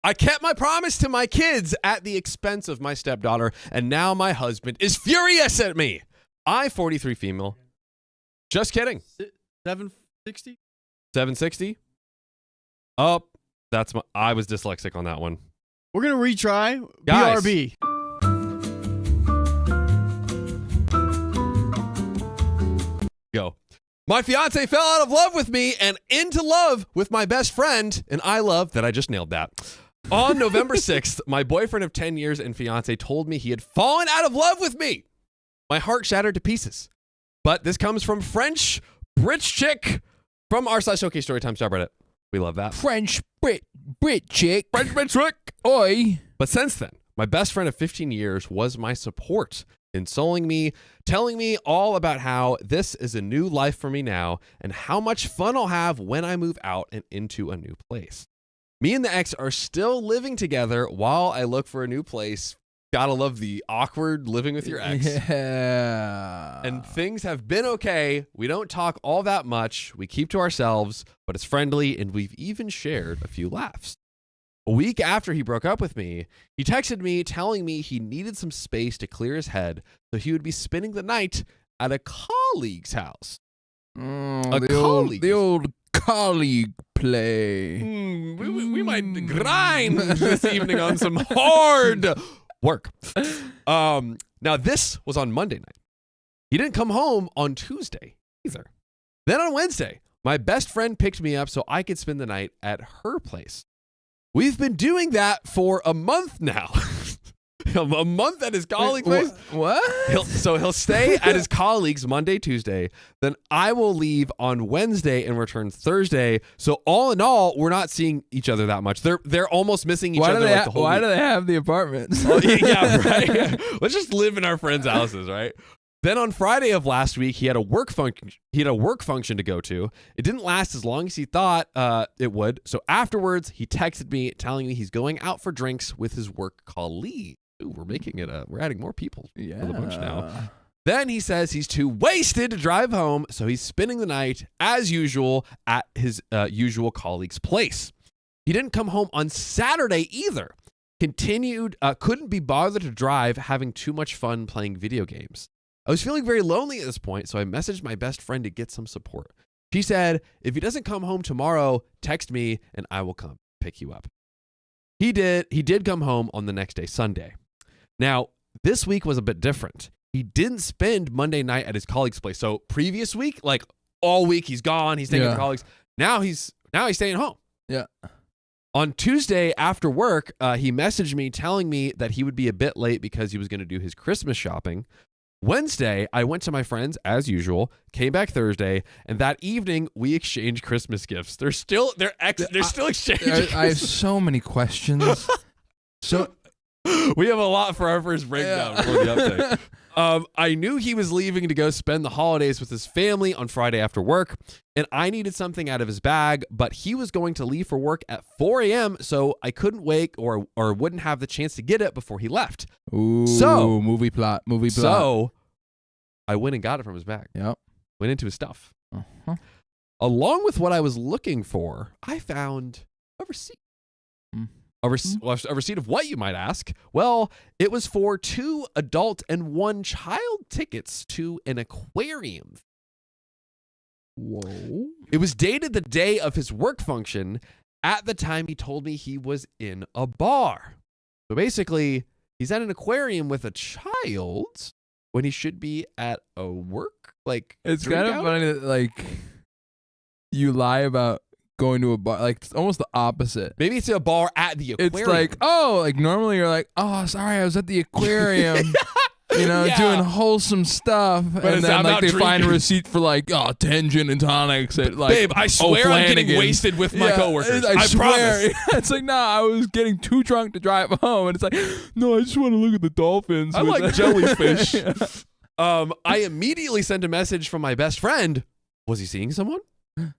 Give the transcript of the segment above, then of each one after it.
I kept my promise to my kids at the expense of my stepdaughter, and now my husband is furious at me. I, 43 female. Just kidding. 760? 760? Oh, I was dyslexic on that one. We're going to retry. Guys. BRB. Go. My fiance fell out of love with me and into love with my best friend, and I love that I just nailed that. On November 6th, my boyfriend of 10 years and fiance told me he had fallen out of love with me. My heart shattered to pieces. But this comes from French Brit chick from r/OK Storytime subreddit. We love that. French Brit chick. French Brit chick. Oi. But since then, my best friend of 15 years was my support, consoling me, telling me all about how this is a new life for me now and how much fun I'll have when I move out and into a new place. Me and the ex are still living together while I look for a new place. Gotta love the awkward living with your ex. Yeah. And things have been okay. We don't talk all that much. We keep to ourselves, but it's friendly, and we've even shared a few laughs. A week after he broke up with me, he texted me telling me he needed some space to clear his head, so he would be spending the night at a colleague's house. The old colleague play. We might grind this evening on some hard work. Now, this was on Monday night. He didn't come home on Tuesday either. Then on Wednesday, my best friend picked me up so I could spend the night at her place. We've been doing that for a month now. A month at his colleague's place. What? He'll stay at his colleague's Monday, Tuesday. Then I will leave on Wednesday and return Thursday. So all in all, we're not seeing each other that much. They're almost missing each other like the whole Why week. do they have the apartments? Oh, yeah, right. Let's just live in our friends' houses, right? Then on Friday of last week, he had a work function to go to. It didn't last as long as he thought it would. So afterwards, he texted me telling me he's going out for drinks with his work colleague. Ooh, we're adding more people to the bunch now. Then he says he's too wasted to drive home, so he's spending the night as usual at his usual colleague's place. He didn't come home on Saturday either. Couldn't be bothered to drive, having too much fun playing video games. I was feeling very lonely at this point, so I messaged my best friend to get some support. She said, if he doesn't come home tomorrow, text me and I will come pick you up. He did come home on the next day, Sunday. Now, this week was a bit different. He didn't spend Monday night at his colleague's place. So previous week, like all week, he's gone. He's staying with colleagues. Now he's staying home. Yeah. On Tuesday after work, he messaged me telling me that he would be a bit late because he was going to do his Christmas shopping. Wednesday, I went to my friends as usual, came back Thursday, and that evening we exchanged Christmas gifts. They're still exchanging. I have so many questions. We have a lot for our first breakdown before the update. I knew he was leaving to go spend the holidays with his family on Friday after work, and I needed something out of his bag, but he was going to leave for work at 4 a.m., so I couldn't wait or wouldn't have the chance to get it before he left. Ooh, movie plot. So I went and got it from his bag. Yep. Went into his stuff. Uh-huh. Along with what I was looking for, I found a receipt. A receipt of what, you might ask? Well, it was for 2 adult and 1 child tickets to an aquarium. Whoa. It was dated the day of his work function. At the time, he told me he was in a bar. So basically, he's at an aquarium with a child when he should be at a work. It's kind of funny that you lie about going to a bar. It's almost the opposite. Maybe it's a bar at the aquarium. It's normally you're like, oh, sorry, I was at the aquarium. Doing wholesome stuff. But and then they drinking. find a receipt for 10 gin and tonics at Babe, I swear I'm getting wasted with my coworkers. I swear. promise. It's I was getting too drunk to drive home. And it's no, I just want to look at the dolphins. I like jellyfish. I immediately sent a message from my best friend. Was he seeing someone?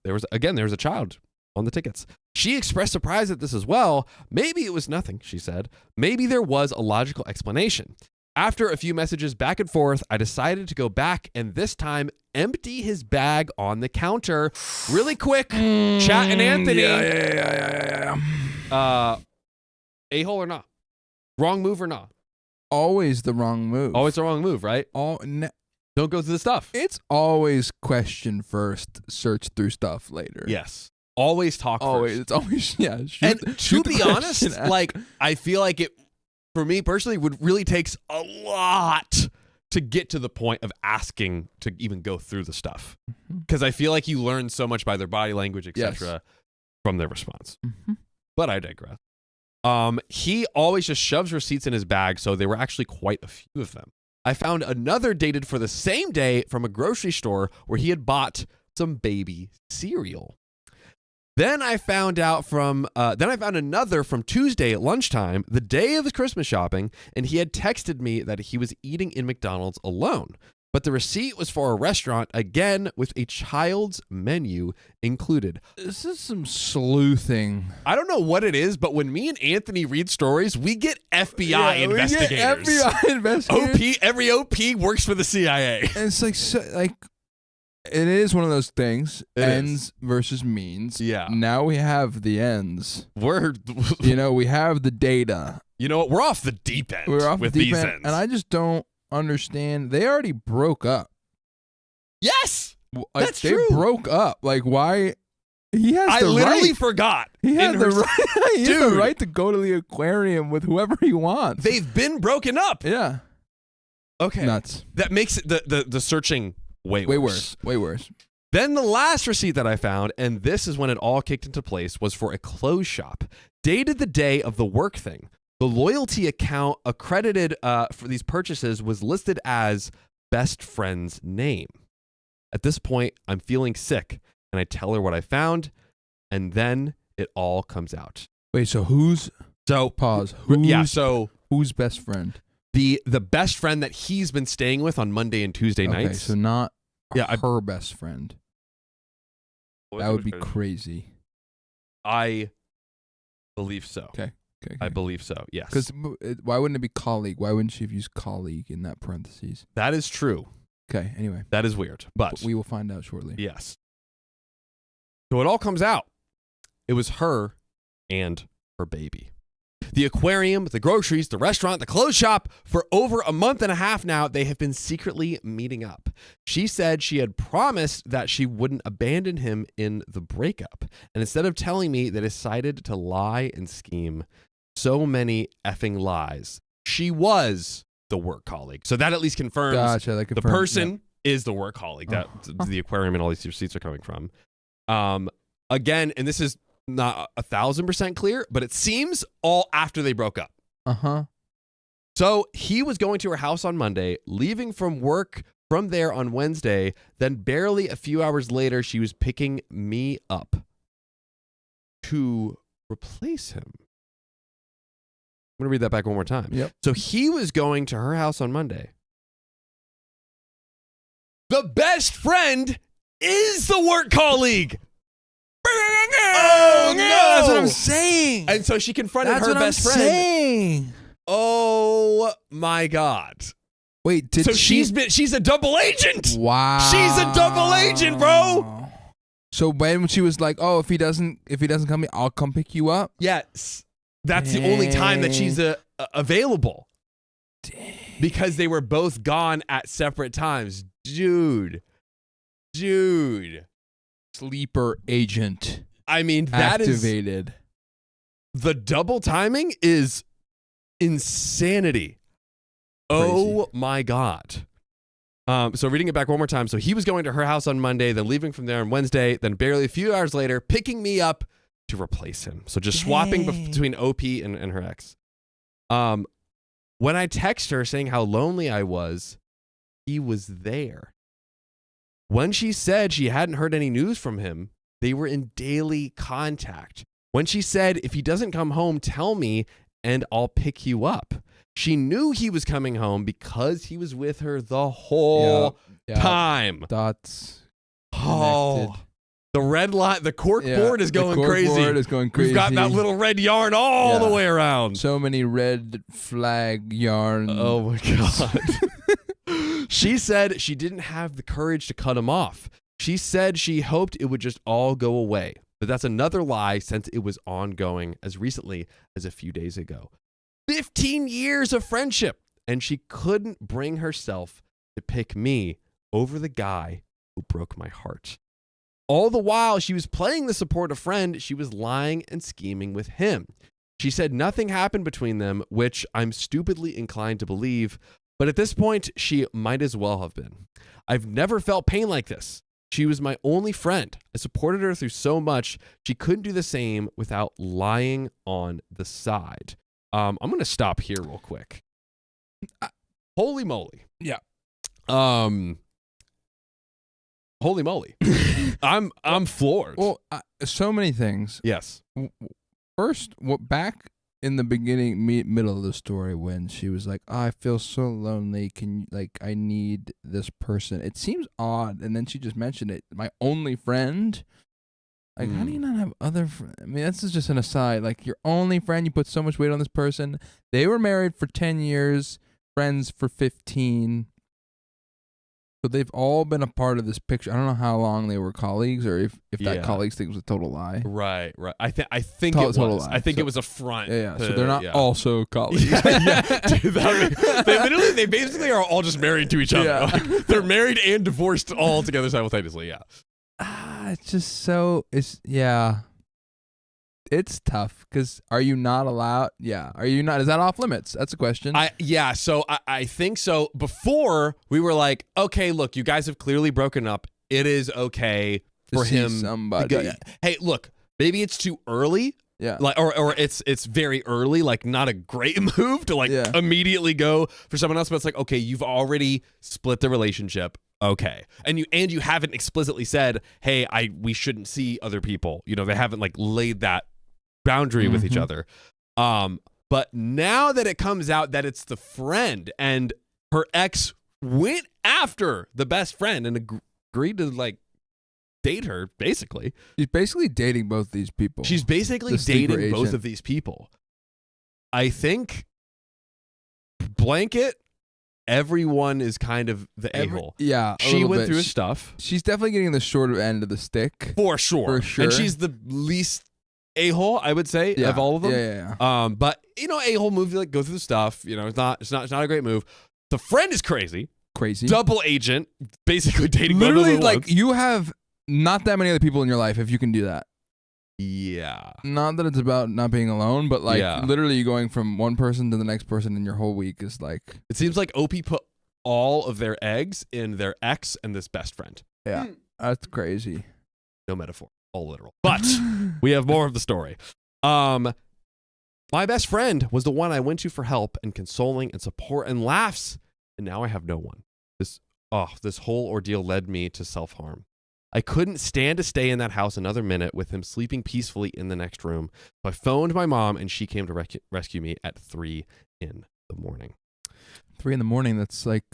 There was a child on the tickets. She expressed surprise at this as well. Maybe it was nothing, she said. Maybe there was a logical explanation. After a few messages back and forth, I decided to go back and this time empty his bag on the counter. Really quick, Chat and Anthony. A-hole or not? Wrong move or not? Always the wrong move. Always the wrong move, right? Don't go through the stuff. It's always question first, search through stuff later. Yes. Always talk Always. first. It's always, yeah. And to be honest, like, I feel like it, for me personally, would really takes a lot to get to the point of asking to even go through the stuff. Because I feel like you learn so much by their body language, etc., from their response. But I digress. He always just shoves receipts in his bag, so there were actually quite a few of them. I found another dated for the same day from a grocery store where he had bought some baby cereal. Then I found another from Tuesday at lunchtime, the day of his Christmas shopping, and he had texted me that he was eating in McDonald's alone. But the receipt was for a restaurant, again, with a child's menu included. This is some sleuthing. I don't know what it is, but when me and Anthony read stories, we get FBI investigators. We get FBI investigators. Every OP works for the CIA. And it's like it is one of those things. Ends versus means. Yeah. Now we have the ends. We have the data. You know what? We're off the deep end with these ends. And I just don't understand. They already broke up. Yes. That's they true. They broke up. Like, why? He has I the literally right. forgot. He has the right. He has the right to go to the aquarium with whoever he wants. They've been broken up. Yeah. Okay. Nuts. That makes it the searching way worse. Way worse. Then the last receipt that I found, and this is when it all kicked into place, was for a clothes shop. Dated the day of the work thing. The loyalty account accredited for these purchases was listed as best friend's name. At this point, I'm feeling sick, and I tell her what I found, and then it all comes out. Wait, so pause. Who's best friend? The best friend that he's been staying with on Monday and Tuesday nights. Okay, so not her best friend. That would be crazy. I believe so. Okay. I believe so, yes. Because why wouldn't it be colleague? Why wouldn't she have used colleague in that parentheses? That is true. Okay, anyway. That is weird, but we will find out shortly. Yes. So it all comes out. It was her and her baby. The aquarium, the groceries, the restaurant, the clothes shop. For over a month and a half now, they have been secretly meeting up. She said she had promised that she wouldn't abandon him in the breakup. And instead of telling me, they decided to lie and scheme. So many effing lies. She was the work colleague. So that at least confirms the person is the work colleague that the aquarium and all these receipts are coming from. Again, and this is not 1,000% clear, but it seems all after they broke up. So he was going to her house on Monday, leaving from work from there on Wednesday. Then barely a few hours later, she was picking me up to replace him. I'm going to read that back one more time. Yep. So he was going to her house on Monday. The best friend is the work colleague. Oh, no. That's what I'm saying. And so she confronted her best friend. Saying. Oh, my God. Wait, she's a double agent. Wow. She's a double agent, bro. So when she was like, "Oh, if he doesn't come, I'll come pick you up." Yes. That's the only time that she's available. Dang. Because they were both gone at separate times. Dude. Sleeper agent. I mean, that activated. The double timing is insanity. Crazy. Oh my God. So reading it back one more time. So he was going to her house on Monday, then leaving from there on Wednesday, then barely a few hours later, picking me up to replace him. So just swapping between OP and her ex. When I text her saying how lonely I was, he was there. When she said she hadn't heard any news from him, they were in daily contact. When she said, if he doesn't come home, tell me and I'll pick you up. She knew he was coming home because he was with her the whole time. Dots. Oh, the red line, the cork board is going crazy. The cork board is going crazy. We've got that little red yarn all the way around. So many red flag yarn. Oh my God. She said she didn't have the courage to cut him off. She said she hoped it would just all go away. but that's another lie since it was ongoing as recently as a few days ago. 15 years of friendship, and she couldn't bring herself to pick me over the guy who broke my heart. All the while she was playing the supportive friend, she was lying and scheming with him. She said nothing happened between them, which I'm stupidly inclined to believe, but at this point, she might as well have been. I've never felt pain like this. She was my only friend. I supported her through so much. She couldn't do the same without lying on the side. I'm going to stop here real quick. Holy moly. Yeah. Holy moly. I'm floored. Well, so many things. Yes. First, back in the beginning, middle of the story, when she was like, I feel so lonely. I need this person. It seems odd. And then she just mentioned it. My only friend. Like, how do you not have other friends? I mean, this is just an aside. Like, your only friend, you put so much weight on this person. They were married for 10 years, friends for 15. So they've all been a part of this picture. I don't know how long they were colleagues, or if that colleagues thing was a total lie. Right. I think it was. Lie. I think it was a front. Yeah. So they're not also colleagues. Dude, they basically are all just married to each other. Yeah. Like, they're married and divorced all together simultaneously. Yeah. It's just so it's tough because are you not allowed? Yeah. Are you not? Is that off limits? That's a question. So I think so. Before we were like, okay, look, you guys have clearly broken up. It is okay for him. Somebody. Hey, look, maybe it's too early. Yeah. Like, or it's very early. Like, not a great move to immediately go for someone else. But it's like, okay, you've already split the relationship. Okay, and you haven't explicitly said, hey, we shouldn't see other people. You know, they haven't like laid that boundary with each other. But now that it comes out that it's the friend and her ex went after the best friend and agreed to like date her, basically. She's basically dating both these people. She's basically dating both of these people. I think blanket, everyone is kind of the a-hole. Yeah. She went through his stuff. She's definitely getting the short end of the stick. For sure. And she's the least a-hole, I would say, of all of them. Yeah. But you know, a-hole move, like go through the stuff. You know, it's not a great move. The friend is crazy. Double agent, basically dating literally both of them like once. You have not that many other people in your life if you can do that. Yeah. Not that it's about not being alone, but like literally going from one person to the next person in your whole week is like. It seems like OP put all of their eggs in their ex and this best friend. Yeah. That's crazy. No metaphor, all literal. But we have more of the story. My best friend was the one I went to for help and consoling and support and laughs, and now I have no one. This whole ordeal led me to self-harm. I couldn't stand to stay in that house another minute with him sleeping peacefully in the next room. So I phoned my mom, and she came to rescue me at 3 in the morning. 3 in the morning, that's like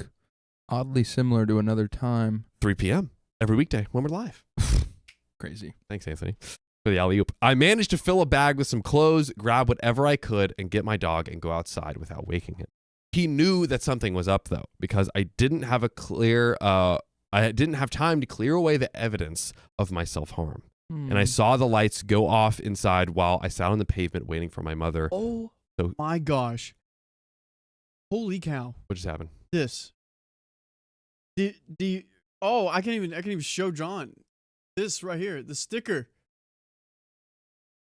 oddly similar to another time. 3 p.m. every weekday when we're live. Crazy. Thanks, Anthony, for the alley-oop. I managed to fill a bag with some clothes, grab whatever I could, and get my dog and go outside without waking him. He knew that something was up, though, because I didn't have time to clear away the evidence of my self-harm. And I saw the lights go off inside while I sat on the pavement waiting for my mother. Oh, my gosh. Holy cow. What just happened? This. I can't even show John. This right here, the sticker.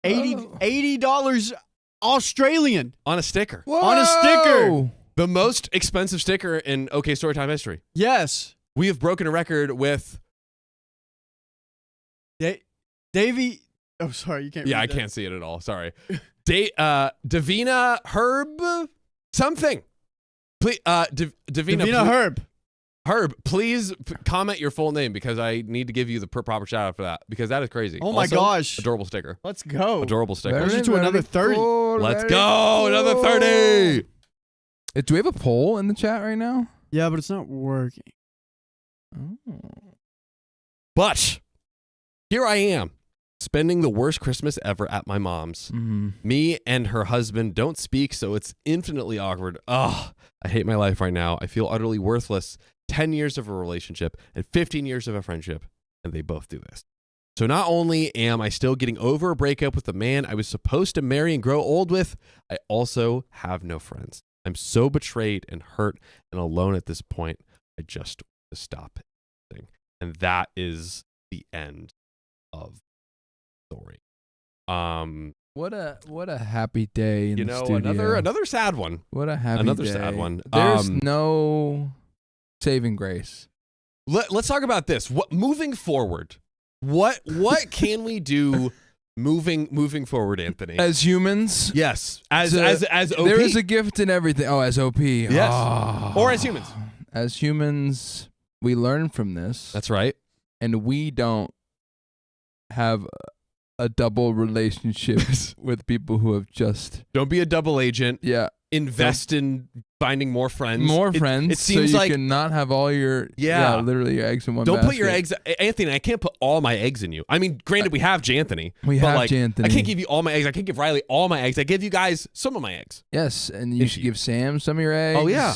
$80 Australian. On a sticker. Whoa! On a sticker. The most expensive sticker in OK Storytime history. Yes. We have broken a record with Davey. Oh, sorry, you can't. Yeah, I can't see it at all. Sorry. Davina Herb something. Please, Davina Herb. Herb, please comment your full name because I need to give you the proper shout out for that because that is crazy. Oh my gosh. Adorable sticker. Let's go. Adorable sticker. Let's to another 30. Let's go. Another 30. Do we have a poll in the chat right now? Yeah, but it's not working. Oh. But here I am, spending the worst Christmas ever at my mom's. Mm-hmm. Me and her husband don't speak, so it's infinitely awkward. Ugh, I hate my life right now. I feel utterly worthless. 10 years of a relationship and 15 years of a friendship, and they both do this. So not only am I still getting over a breakup with the man I was supposed to marry and grow old with, I also have no friends. I'm so betrayed and hurt and alone at this point. I just want to stop it. And that is the end of the story. What a happy day in the studio. another sad one. What a happy Another day. sad one. There's no saving grace. Let's talk about this. Moving forward? What can we do moving forward, Anthony? As humans? Yes. As OP. There is a gift in everything. Oh, as OP. Yes. Oh. Or as humans. As humans, we learn from this. That's right. And we don't have a double relationship with people who have just... Don't be a double agent. Yeah. Invest in finding more friends. It seems so you can not have all your literally your eggs in one basket. Don't put your eggs, Anthony. I can't put all my eggs in you. I mean, granted, we have J'Anthony. J'Anthony. I can't give you all my eggs. I can't give Riley all my eggs. I give you guys some of my eggs. Yes, and you should give Sam some of your eggs. Oh yeah.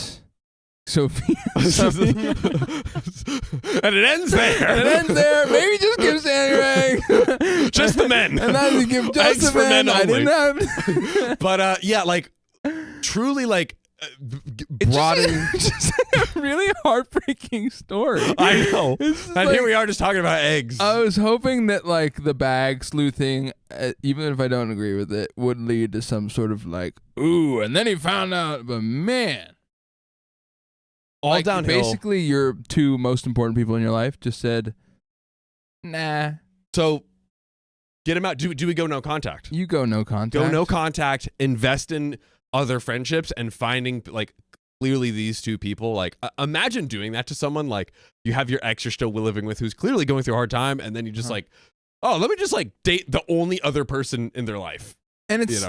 Sophie. And it ends there. Maybe just give Sam your eggs. Just the men. And then you give just eggs the for men I only. didn't have. But truly brought in just a really heartbreaking story. I know. And here we are just talking about eggs. I was hoping that the bag sleuthing, even if I don't agree with it, would lead to some sort of ooh, and then he found out, but man. All downhill. Basically, your two most important people in your life just said, nah. So get him out. Do we go no contact? You go no contact. Go no contact. Invest in other friendships and finding clearly these two people. Imagine doing that to someone. You have your ex you're still living with who's clearly going through a hard time, and then you just oh, let me just date the only other person in their life. And it's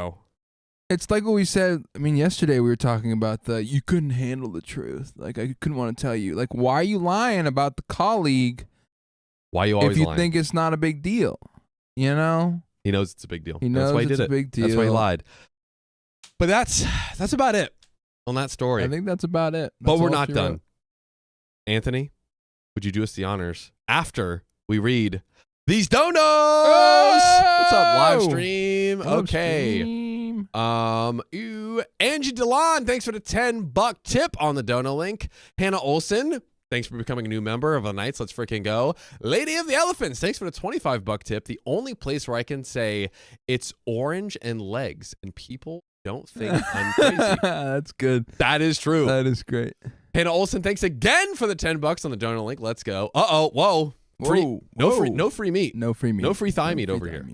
it's like what we said. I mean, yesterday we were talking about you couldn't handle the truth. I couldn't want to tell you. Why are you lying about the colleague? Why are you always lying? If you think it's not a big deal, He knows it's a big deal. He knows that's why he it's did a big deal. That's why he lied. But that's about it on that story. I think that's about it. But we're not done. Anthony, would you do us the honors after we read these donos? Oh! What's up, live stream? Live Okay. stream. Angie DeLon, thanks for the $10 tip on the dono link. Hannah Olson, thanks for becoming a new member of the Nights. Let's freaking go. Lady of the Elephants, thanks for the $25 tip. The only place where I can say it's orange and legs and people don't think I'm crazy. That's good. That is true. That is great. Hannah Olson, thanks again for the $10 on the dono link. Let's go. Whoa. No free meat. No free meat. No free thigh meat over here.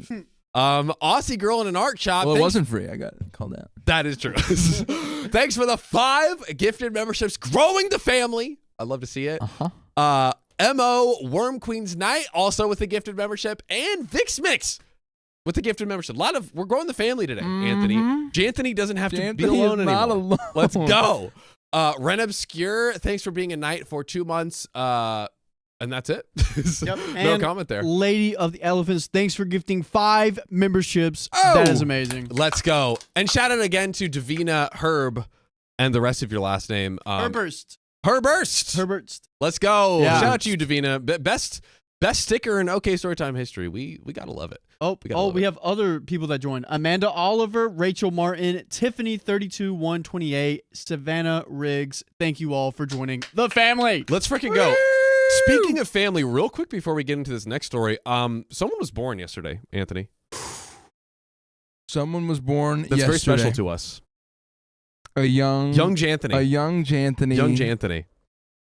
Aussie girl in an art shop. Well, it wasn't free. I got called out. That is true. Thanks for the 5 gifted memberships. Growing the family. I'd love to see it. MO Worm Queen's Night also with the gifted membership, and Vix Mix with the gifted membership. We're growing the family today, Anthony. J'Anthony doesn't have to be alone anymore. Not alone. Let's go. Ren Obscure, thanks for being a knight for 2 months. And that's it. Yep. No And comment there. Lady of the Elephants, thanks for gifting 5 memberships. Oh! That is amazing. Let's go. And shout out again to Davina Herb and the rest of your last name. Herburst. Herburst. Let's go. Yeah. Shout out to you, Davina. Best sticker in OK Storytime history. We gotta love it. We have other people that joined. Amanda Oliver, Rachel Martin, Tiffany 32128, Savannah Riggs. Thank you all for joining the family. Let's freaking go. Speaking of family, real quick before we get into this next story, someone was born yesterday, Anthony. Someone was born That's yesterday. very special to us. A young J'Anthony. A young J'Anthony. Young J'Anthony.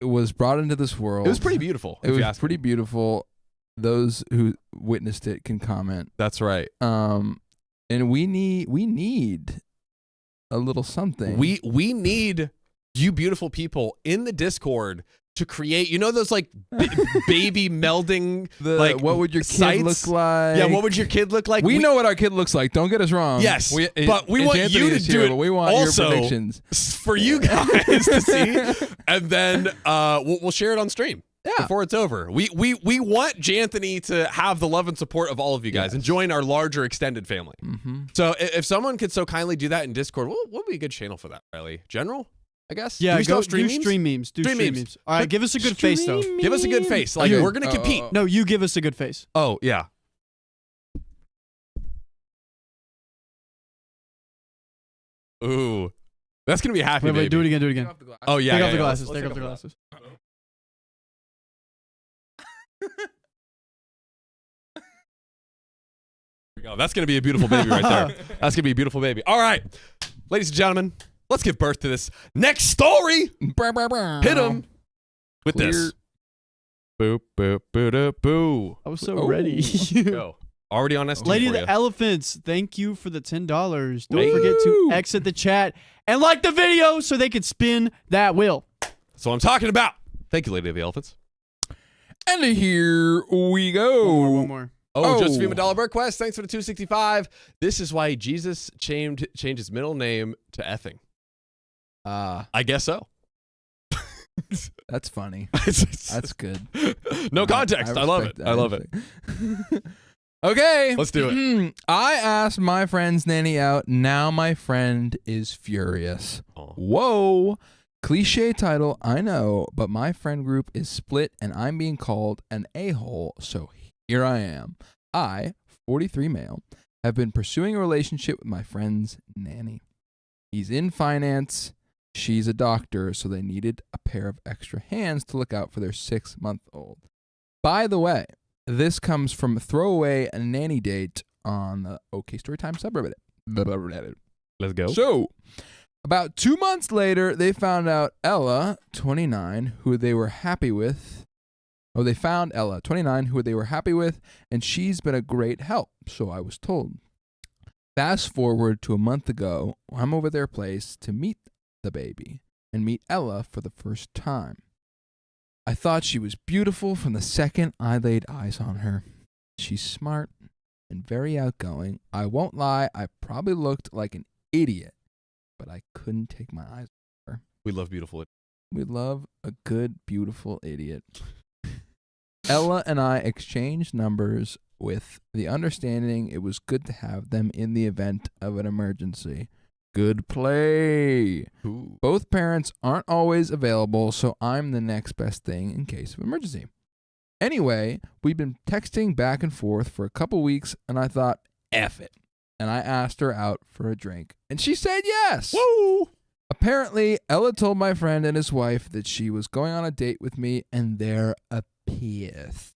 Was brought into this world. It was pretty beautiful. It was pretty beautiful. Those who witnessed it can comment. That's right. And we need a little something. We need you beautiful people in the Discord to create, those baby melding, what would your kid sites? look like? Yeah, what would your kid look like? We know what our kid looks like. Don't get us wrong. Yes, but we want you to do it. But we want also your predictions for you guys to see, and then we'll share it on stream. Yeah. Before it's over, we want J'Anthony to have the love and support of all of you guys and join our larger extended family. Mm-hmm. So if someone could so kindly do that in Discord, what would be a good channel for that, Riley? General? I guess. Yeah, do stream memes. Do stream memes. All right, give us a good face, though. Give us a good face. We're going to compete. No, you give us a good face. Oh, yeah. Ooh. That's going to be a happy Wait, baby. do it again. Do it again. Oh, yeah. Take yeah, off the yeah. glasses. Let's Take off the that. glasses. There we go. That's going to be a beautiful baby right there. That's going to be a beautiful baby. All right. Ladies and gentlemen, let's give birth to this next story. Hit him with this. Boop, boop, boo, da, boo. I was so ready. Go. Already on ST Lady for the you. Elephants, thank you for the $10. Don't Hey. forget to exit the chat and like the video so they can spin that wheel. That's what I'm talking about. Thank you, Lady of the Elephants. And here we go. One more. Oh, Oh. Josephine Dollar Request. Thanks for the 265. This is why Jesus changed his middle name to effing. I guess so. That's funny. That's That's good. no context. I love it. respect that. I love it. Okay. Let's do it. I asked my friend's nanny out. Now my friend is furious. Oh. Whoa. Cliche title, I know, but my friend group is split and I'm being called an a-hole, so here I am. I, 43 male, have been pursuing a relationship with my friend's nanny. He's in finance. She's a doctor, so they needed a pair of extra hands to look out for their 6-month-old. By the way, this comes from Throwaway a Nanny Date on the OK Storytime subreddit. Let's go. So, about 2 months later, they found out Ella, 29, who they were happy with. Oh, they found Ella, 29, who they were happy with, and she's been a great help, so I was told. Fast forward to a month ago, I'm over their place to meet the baby and meet Ella for the first time. I thought she was beautiful from the second I laid eyes on her. She's smart and very outgoing. I won't lie, I probably looked like an idiot, but I couldn't take my eyes off her. We love beautiful. We love a good, beautiful idiot. Ella and I exchanged numbers with the understanding it was good to have them in the event of an emergency. Good play. Ooh. Both parents aren't always available, so I'm the next best thing in case of emergency. Anyway, we've been texting back and forth for a couple weeks, and I thought, F it. And I asked her out for a drink, and she said yes. Woo! Apparently, Ella told my friend and his wife that she was going on a date with me, and they're pissed,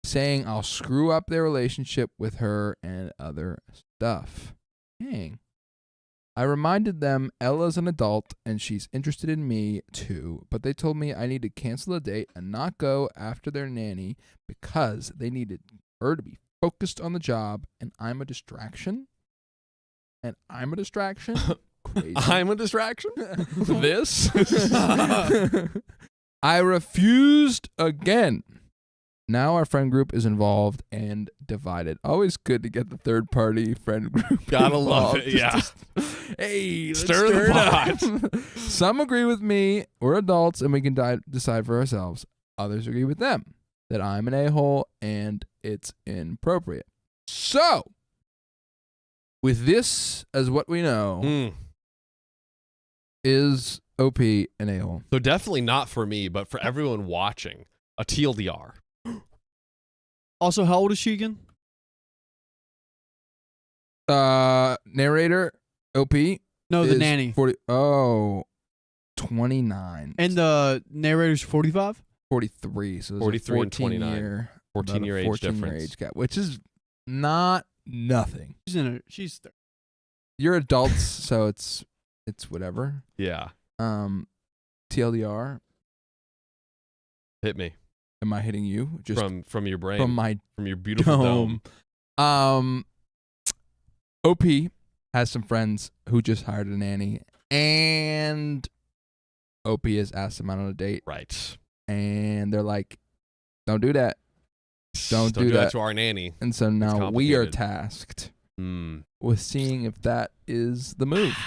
saying I'll screw up their relationship with her and other stuff. Dang. I reminded them Ella's an adult and she's interested in me too, but they told me I need to cancel the date and not go after their nanny because they needed her to be focused on the job and I'm a distraction. And I'm a distraction? Crazy. I'm a distraction? This? I refused again. Now our friend group is involved and divided. Always good to get the third party friend group. Gotta love involved. it, yeah. Hey, let's Stir the it pot. up. Some agree with me. We're adults and we can decide for ourselves. Others agree with them that I'm an a-hole and it's inappropriate. So, with this as what we know, is OP an a-hole? So definitely not for me, but for everyone watching, a TLDR. Also, how old is she again? Narrator, OP. No, the is nanny. 40. 29. And the narrator's 45? 43. So there's 43 a and 29. 14-year 14-year age 14-year difference. age gap, which is not nothing. She's You're adults, so it's whatever. Yeah. TLDR. Hit me. Am I hitting you? Just From your brain. from your beautiful dome. OP has some friends who just hired a nanny, and OP has asked them out on a date, Right. and they're like, "Don't do that." Don't do that that. to our nanny. And so now we are complicated. tasked Hmm. with seeing if that is the move.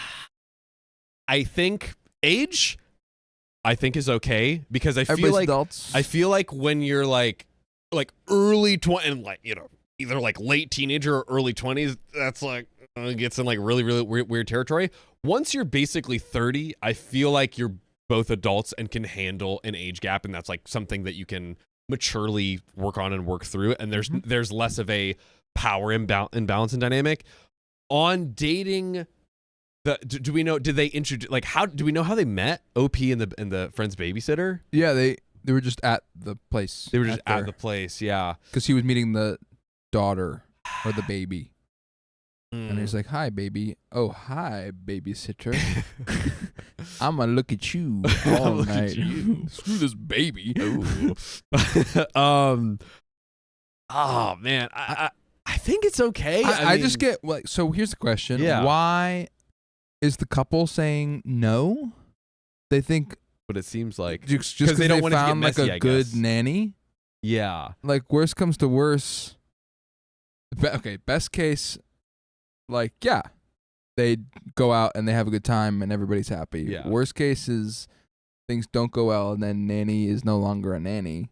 I think age, is okay because I feel Everybody's like adults. I feel like when you're like early 20 and either like late teenager or early 20s, that's like gets in like really really weird territory. Once you're basically 30, I feel like you're both adults and can handle an age gap, and that's like something that you can maturely work on and work through. And there's less of a power imbalance and dynamic on dating Do we know? Did they introduce? Like, how do we know how they met? OP and the friend's babysitter. Yeah, they were just at the place. They were just at the place. Yeah, because he was meeting the daughter or the baby, and he's like, "Hi, baby. Oh, hi, babysitter. I'm gonna look at you all Look night. at you. Screw this baby." Oh man, I think it's okay. I mean, just get like. So here's the question: Yeah. Why is the couple saying no? They think but it seems like just because they don't they want it to get found messy, like I a good guess. nanny. Yeah. Like worst comes to worst. Okay, best case, like yeah, they go out and they have a good time and everybody's happy. Yeah. Worst case is things don't go well and then nanny is no longer a nanny.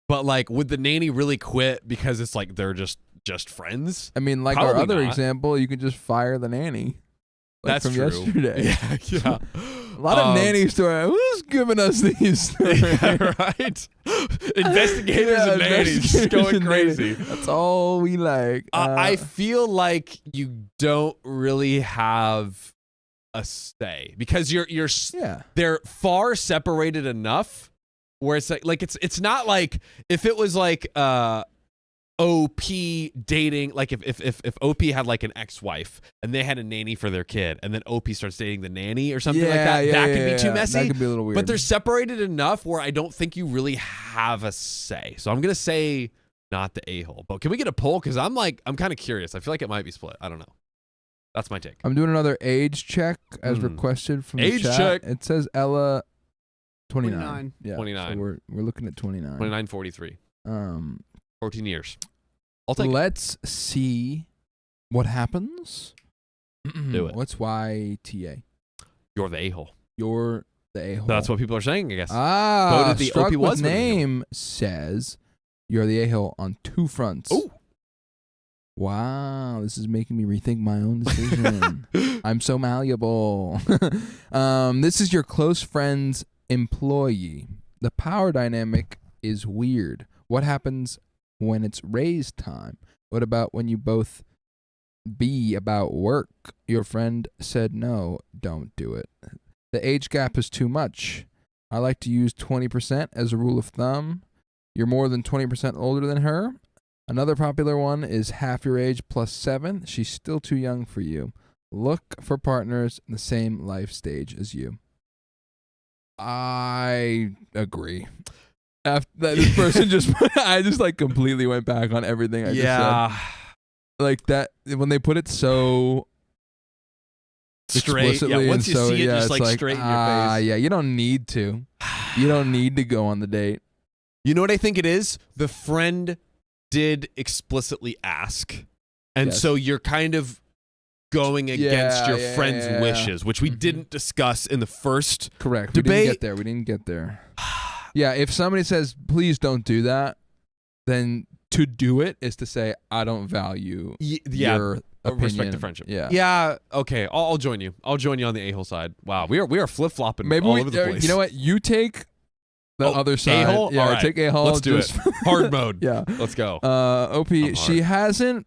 But like, would the nanny really quit because it's like they're just friends? I mean, like Probably our other not. example, you can just fire the nanny. Like That's from true. yesterday. Yeah. A lot of nanny stories. Who's giving us these stories? Yeah, right. Investigators and nannies just going crazy. That's all we like. I feel like you don't really have a say because you're yeah. they're far separated enough where it's like it's not like if it was like OP dating, like if OP had like an ex-wife and they had a nanny for their kid and then OP starts dating the nanny or something like that, that could be too messy. That could be a little weird. But they're separated enough where I don't think you really have a say. So I'm going to say not the a-hole. But can we get a poll? Because I'm kind of curious. I feel like it might be split. I don't know. That's my take. I'm doing another age check as requested from Age the chat. check. It says Ella 29. 29. Yeah. 29. So we're looking at 29. 2943. 14 years. I'll take it. Let's see what happens. Do it. What's YTA? You're the a-hole. You're the a-hole. That's what people are saying, I guess. Voted the Struck OP with was voting name says you're the a-hole on two fronts. Ooh. Wow, this is making me rethink my own decision. I'm so malleable. This is your close friend's employee. The power dynamic is weird. What happens when it's raise time? What about when you both be about work? Your friend said no, don't do it. The age gap is too much. I like to use 20% as a rule of thumb. You're more than 20% older than her. Another popular one is half your age plus 7. She's still too young for you. Look for partners in the same life stage as you. I agree. After this person I just like completely went back on everything I just said. Like that when they put it so Straight. explicitly Yeah, once and you so, see it yeah, just it's like straight in your face. Yeah, you don't need to. You don't need to go on the date. You know what I think it is? The friend did explicitly ask. And Yes. so you're kind of going against your friend's yeah. wishes, which we didn't discuss in the first Correct. debate. We didn't get there. Yeah, if somebody says, please don't do that, then to do it is to say, I don't value your opinion. Respect the friendship. Yeah. Yeah. Okay. I'll join you. I'll join you on the a-hole side. Wow. We are flip flopping Maybe all over the place. you know what? You take the other side. A-hole? Yeah, All right. take a-hole. Let's do it. Hard mode. Yeah. Let's go. OP, she hasn't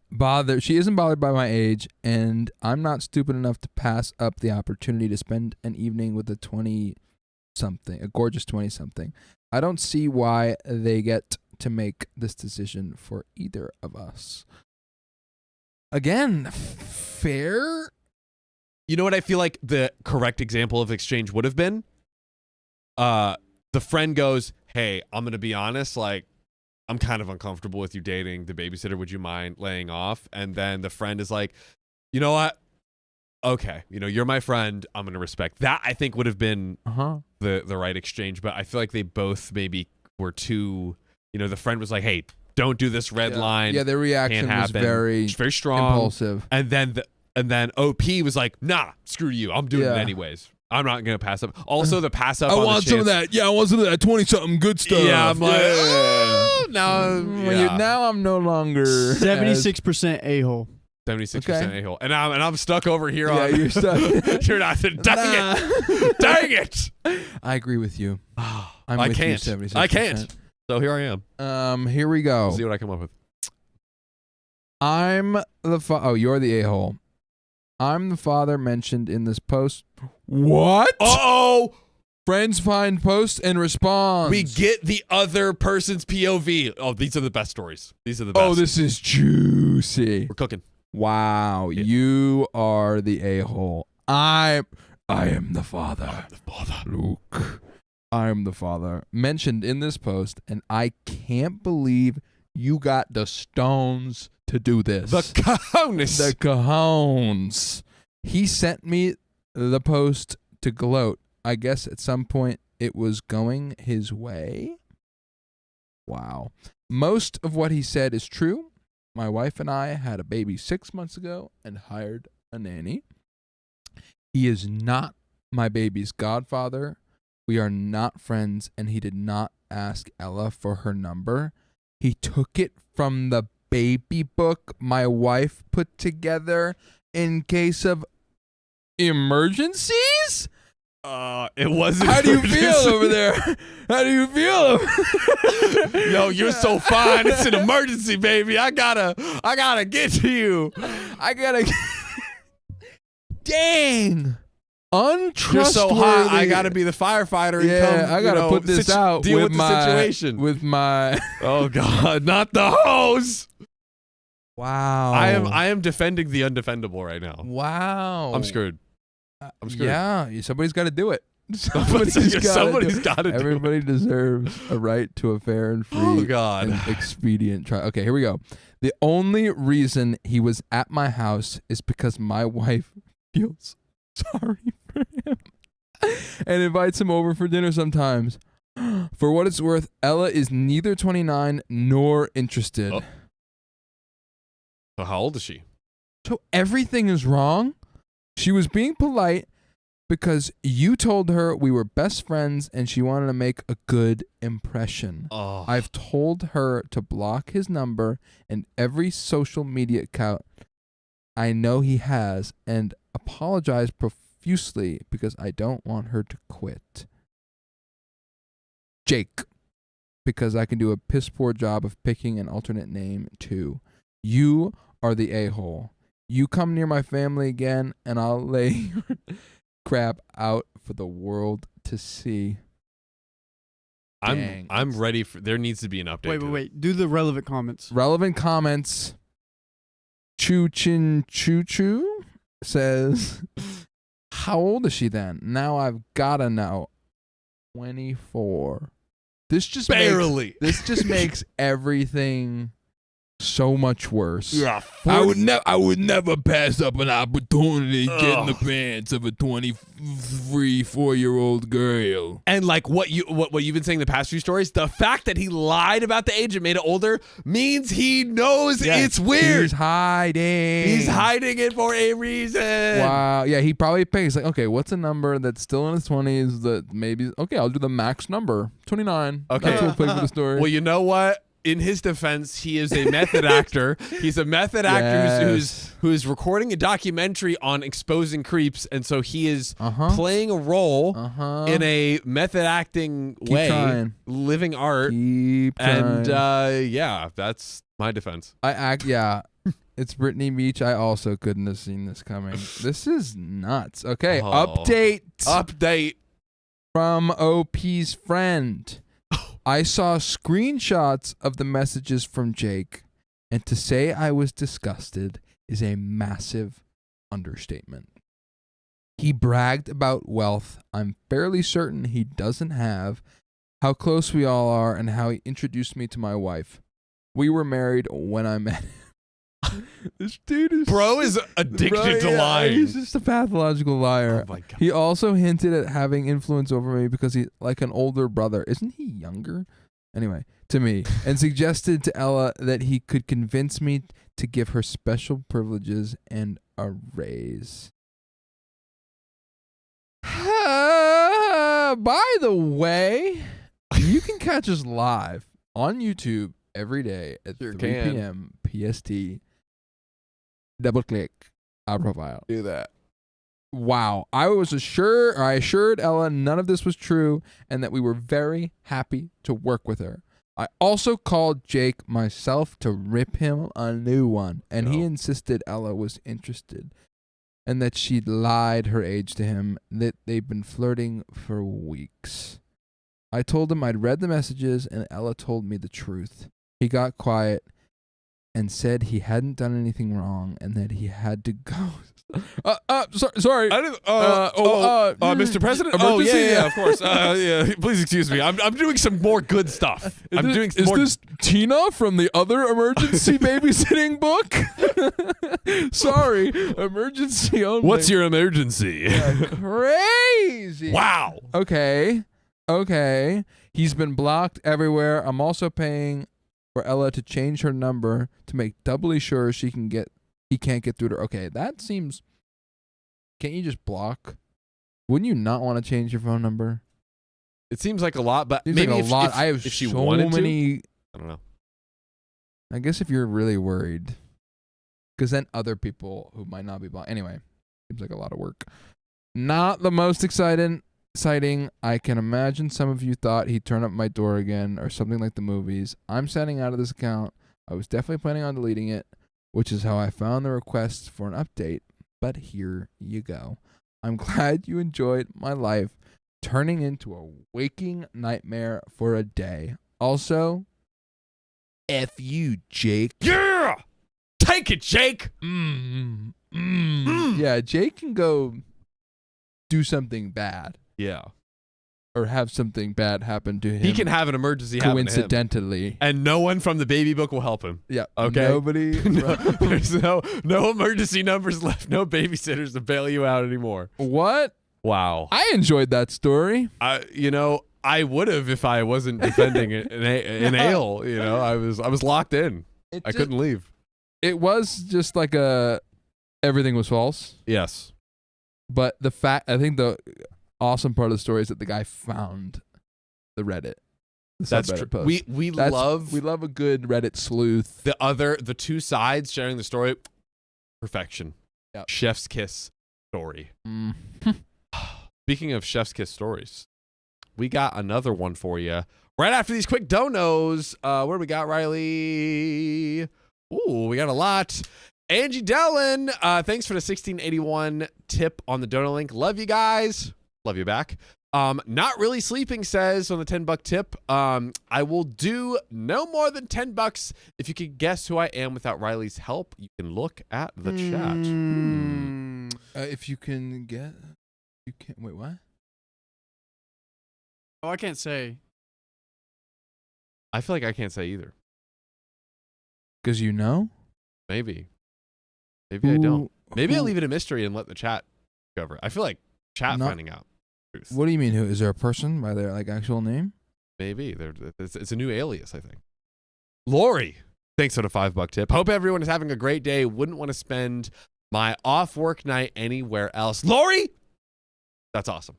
bothered. She isn't bothered by my age, and I'm not stupid enough to pass up the opportunity to spend an evening with a 20-something, a gorgeous 20-something. I don't see why they get to make this decision for either of us. Again, fair. You know what I feel like the correct example of exchange would have been? The friend goes, hey, I'm going to be honest, like, I'm kind of uncomfortable with you dating the babysitter. Would you mind laying off? And then the friend is like, you know what? Okay, you're my friend. I'm going to respect that. I think would have been the right exchange. But I feel like they both maybe were too, the friend was like, hey, don't do this red line. Yeah, their reaction was very strong. Impulsive. And then OP was like, nah, screw you. I'm doing it anyways. I'm not going to pass up. Also, the pass up I want some of that. Yeah, I want some of that 20-something good stuff. Yeah, I'm like, now I'm no longer 76% a-hole. 76% a-hole. And I'm stuck over here Yeah, on. you're stuck. You're not. Dang it. Dang it. I agree with you. I'm I with can't. you 76%. I can't. So here I am. Here we go. See what I come up with. I'm the you're the a-hole. I'm the father mentioned in this post. What? Uh-oh. Friends find post and responds. We get the other person's POV. Oh, these are the best stories. These are the best. Oh, this is juicy. We're cooking. Wow, you are the a-hole. I am the father. I'm the father. Luke. I am the father. Mentioned in this post, and I can't believe you got the stones to do this. The cojones. The cajones. He sent me the post to gloat. I guess at some point it was going his way. Wow. Most of what he said is true. My wife and I had a baby 6 months ago and hired a nanny. He is not my baby's godfather. We are not friends, and he did not ask Ella for her number. He took it from the baby book my wife put together in case of emergencies? It wasn't. How do you feel over there? How do you feel? Yo, you're so fine. It's an emergency, baby. I gotta get to you. Dang. Untrustworthy. You're so hot. I gotta be the firefighter. And Yeah, come, I gotta put this out. Deal with my the situation. With my. Oh God, not the hose. Wow. I am defending the undefendable right now. Wow. I'm screwed. I'm screwed. Yeah, somebody's got to do it. Somebody's got to do it. Everybody deserves a right to a fair and free and expedient trial. Okay, here we go. The only reason he was at my house is because my wife feels sorry for him and invites him over for dinner sometimes. For what it's worth, Ella is neither 29 nor interested. Oh. So how old is she? So everything is wrong? She was being polite because you told her we were best friends and she wanted to make a good impression. Oh. I've told her to block his number and every social media account I know he has and apologize profusely because I don't want her to quit. Jake, because I can do a piss poor job of picking an alternate name too. You are the a-hole. You come near my family again, and I'll lay your crap out for the world to see. I'm ready for. There needs to be an update. Wait. Do the relevant comments. Relevant comments. Choo Chin Choo Choo says, "How old is she then? Now I've gotta know. 24. This just barely. This just makes everything." So much worse. Yeah, I would never pass up an opportunity to get in the pants of a 4-year-old girl. And like what you've been saying the past few stories, the fact that he lied about the age and made it older means he knows it's weird. He's hiding. He's hiding it for a reason. Wow. Yeah, he probably picks like, okay, what's a number that's still in his 20s that maybe I'll do the max number, 29. Okay. That's what for the story. Well, you know what? In his defense, he is a method actor. He's a method actor who's recording a documentary on exposing creeps, and so he is playing a role in a method acting way, trying. living art. Keep trying. And yeah, that's my defense. It's Brittany Beach. I also couldn't have seen this coming. This is nuts. Okay, Oh. Update from OP's friend. I saw screenshots of the messages from Jake, and to say I was disgusted is a massive understatement. He bragged about wealth I'm fairly certain he doesn't have, how close we all are, and how he introduced me to my wife. We were married when I met him. This dude is addicted to lying. He's just a pathological liar. Oh my God. He also hinted at having influence over me because he's like an older brother. Isn't he younger? Anyway, to me. And suggested to Ella that he could convince me to give her special privileges and a raise. By the way, you can catch us live on YouTube every day at 3 p.m. PST. Double click our profile. Do that. Wow. I assured Ella none of this was true and that we were very happy to work with her. I also called Jake myself to rip him a new one, and he insisted Ella was interested. and that she'd lied her age to him, that they'd been flirting for weeks. I told him I'd read the messages, and Ella told me the truth. He got quiet and said he hadn't done anything wrong and that he had to go. Sorry. I didn't, Mr. President? Emergency? Yeah, of course. Yeah, please excuse me. I'm doing some more good stuff. Is this Tina from the other emergency babysitting book? Sorry, emergency only. What's your emergency? Crazy. Wow. Okay. He's been blocked everywhere. I'm also paying for Ella to change her number to make doubly sure he can't get through to her. Okay, that seems... Can't you just block? Wouldn't you not want to change your phone number? It seems like a lot, but Seems maybe like a lot. if I have she so wanted many... to. I don't know. I guess if you're really worried, because then other people who might not be blocked. Anyway, seems like a lot of work. Not the most exciting. I can imagine some of you thought he'd turn up my door again or something like the movies. I'm signing out of this account. I was definitely planning on deleting it, which is how I found the request for an update. But here you go. I'm glad you enjoyed my life turning into a waking nightmare for a day. Also, F you, Jake. Yeah! Take it, Jake! Yeah, Jake can go do something bad. Yeah. Or have something bad happen to him. He can have an emergency happen to him. Coincidentally. And no one from the baby book will help him. Yeah. Okay. Nobody. There's no emergency numbers left. No babysitters to bail you out anymore. What? Wow. I enjoyed that story. I would have if I wasn't defending an ale. I was locked in. I couldn't leave. It was just like everything was false. Yes. But I think the awesome part of the story is that the guy found the Reddit. That's true. Post. We love a good Reddit sleuth. The two sides sharing the story. Perfection. Yep. Chef's kiss story. Speaking of chef's kiss stories, we got another one for you right after these quick donos. What do we got, Riley? Ooh, we got a lot. Angie Dellen, thanks for the 1681 tip on the donor link. Love you guys. Love you back. Not really sleeping says on the $10 tip, I will do no more than $10 if you can guess who I am without Riley's help. You can look at the chat. If you can get, you can't. Wait, what? Oh, I can't say. I feel like I can't say either. Because you know? Maybe I don't. Maybe I leave it a mystery and let the chat cover it. I feel like chat finding out. Truth. What do you mean? Who is there a person by their actual name? Maybe it's a new alias. I think. Lori, thanks for the $5 tip. Hope everyone is having a great day. Wouldn't want to spend my off work night anywhere else. Lori, that's awesome.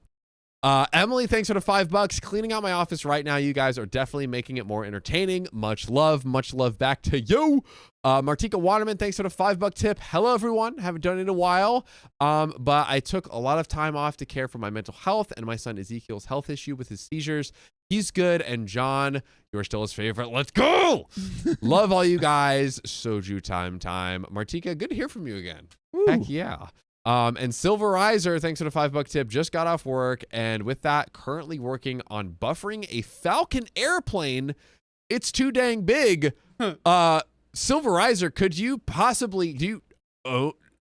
Emily, thanks for the $5. Cleaning out my office right now. You guys are definitely making it more entertaining. Much love back to you. Martika Waterman, thanks for the $5 tip. Hello, everyone. Haven't done it in a while, but I took a lot of time off to care for my mental health and my son Ezekiel's health issue with his seizures. He's good, and John, you're still his favorite. Let's go. Love all you guys. Soju time. Martika, good to hear from you again. Woo. Heck yeah. And Silverizer, thanks for the $5 tip, just got off work, and with that, currently working on buffering a Falcon airplane. It's too dang big. Silverizer, could you possibly do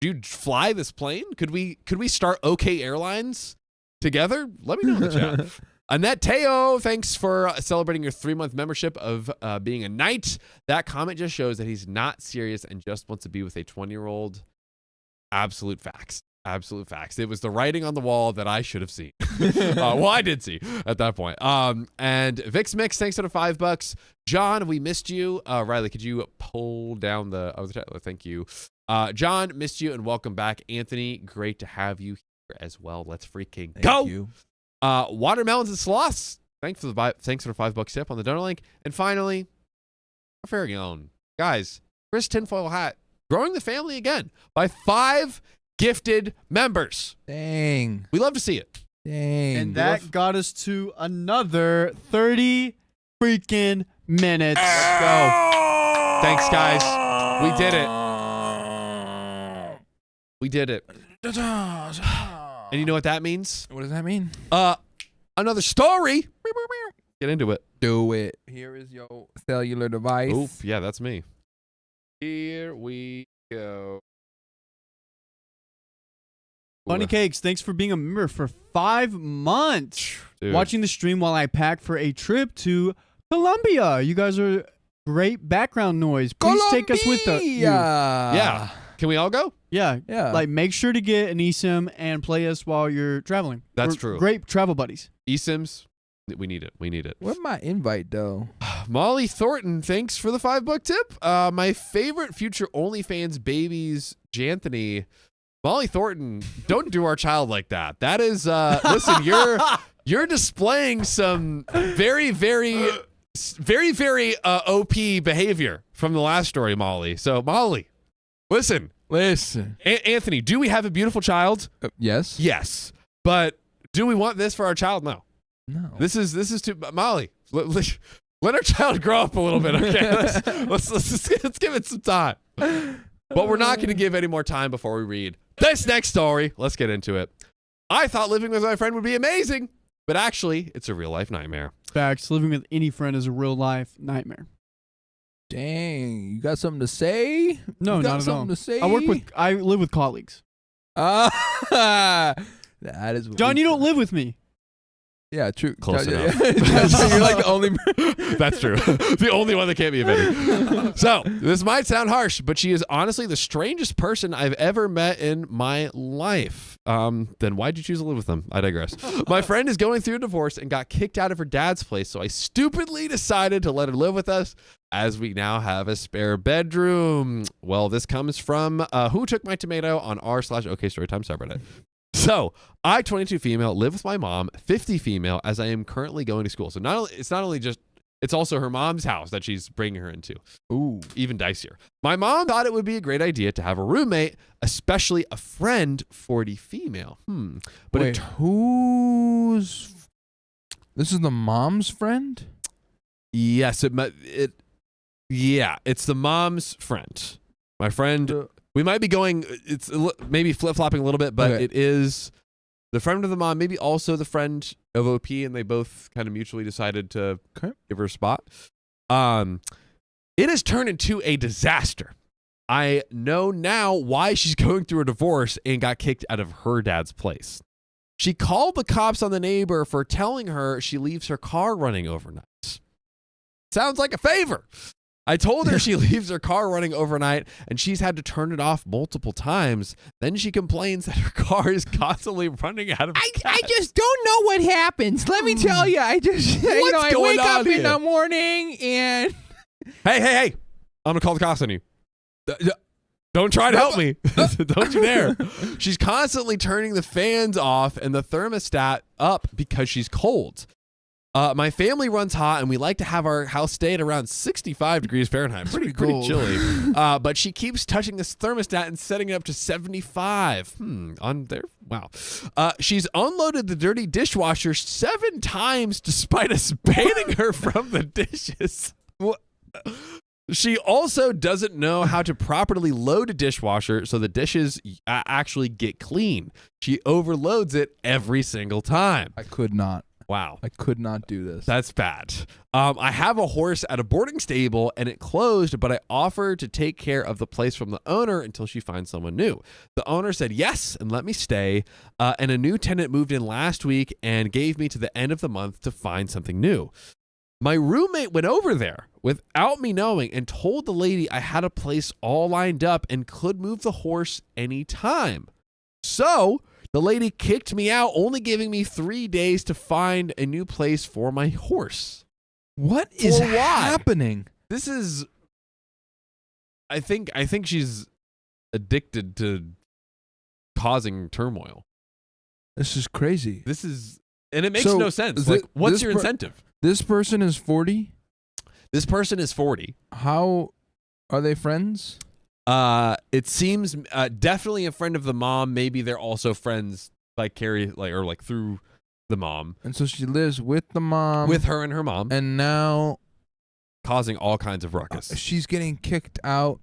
you fly this plane? Could we start OK Airlines together? Let me know in the chat. Annette Teo, thanks for celebrating your 3-month membership of being a knight. That comment just shows that he's not serious and just wants to be with a 20-year-old. Absolute facts. It was the writing on the wall that I should have seen. Well, I did see at that point. And Vix Mix, thanks for the $5. John, we missed you. Riley, could you pull down the chat? Thank you. John, missed you and welcome back. Anthony, great to have you here as well. Let's freaking go. Thank you. Watermelons and Sloths, thanks for the $5 tip on the donor link. And finally, our very own guys, Chris Tinfoil Hat, growing the family again by 5 gifted members. Dang. We love to see it. Dang. And that got us to another 30 freaking minutes. Let's go. Thanks, guys. We did it. And you know what that means? What does that mean? Another story. Get into it. Do it. Here is your cellular device. Oof, yeah, that's me. Here we go. Bunny Cakes, thanks for being a member for 5 months. Dude. Watching the stream while I pack for a trip to Colombia. You guys are great background noise. Please take us with you. Yeah. Can we all go? Yeah. Yeah. Like, make sure to get an eSIM and play us while you're traveling. That's We're true. Great travel buddies. eSIMs, we need it. We need it. Where's my invite, though? Molly Thornton, thanks for the $5 tip. My favorite future OnlyFans babies, Janthony. Molly Thornton, don't do our child like that. That is, listen, you're displaying some very, very OP behavior from the last story, Molly. So, Molly, listen. Anthony, do we have a beautiful child? Yes. Yes. But do we want this for our child? No. No. This is too, Molly, let our child grow up a little bit, okay? Let's give it some time. But we're not going to give any more time before we read this next story. Let's get into it. I thought living with my friend would be amazing, but actually, it's a real-life nightmare. Facts. Living with any friend is a real-life nightmare. Dang, you got something to say? No, you got not at all. something to say? I live with colleagues. That is what John, we- you don't live with me. Yeah, true. Close John, enough. You're like the only. That's true. The only one that can't be offended. So, this might sound harsh, but she is honestly the strangest person I've ever met in my life. Then why'd you choose to live with them? I digress. My friend is going through a divorce and got kicked out of her dad's place, so I stupidly decided to let her live with us as we now have a spare bedroom. Well, this comes from Who Took My Tomato on r/OKStorytime subreddit. So, I, 22 female, live with my mom, 50 female, as I am currently going to school. So it's also her mom's house that she's bringing her into. Ooh. Even dicier. My mom thought it would be a great idea to have a roommate, especially a friend, 40 female. But Wait, who's? This is the mom's friend? yes, it's the mom's friend. My friend. We might be going, it's maybe flip-flopping a little bit, but Okay. It is the friend of the mom, maybe also the friend of OP, and they both kind of mutually decided to give her a spot. It has turned into a disaster. I know now why she's going through a divorce and got kicked out of her dad's place. She called the cops on the neighbor for telling her she leaves her car running overnight. Sounds like a favor. I told her she leaves her car running overnight and she's had to turn it off multiple times. Then she complains that her car is constantly running out of gas. I just don't know what happens. Let me tell you. I just, I going wake up on in here? the morning and. Hey. I'm going to call the cops on you. Don't try to help me. Don't you dare. She's constantly turning the fans off and the thermostat up because she's cold. My family runs hot, and we like to have our house stay at around 65 degrees Fahrenheit. Pretty chilly. But she keeps touching this thermostat and setting it up to 75. On there? Wow. She's unloaded the dirty dishwasher 7 times despite us banning her from the dishes. What? She also doesn't know how to properly load a dishwasher so the dishes actually get clean. She overloads it every single time. I could not. Wow. I could not do this. That's bad. I have a horse at a boarding stable and it closed, but I offered to take care of the place from the owner until she finds someone new. The owner said yes and let me stay. And a new tenant moved in last week and gave me to the end of the month to find something new. My roommate went over there without me knowing and told the lady I had a place all lined up and could move the horse anytime. So the lady kicked me out, only giving me 3 days to find a new place for my horse. What is For why? happening? This is, I think she's addicted to causing turmoil. This is crazy. This is, and it makes So, no sense. thi- Like, what's this your per- incentive? This person is 40. This person is 40. How are they friends? It seems definitely a friend of the mom. Maybe they're also friends like Carrie, like through the mom. And so she lives with the mom. With her and her mom. And now Causing all kinds of ruckus. she's getting kicked out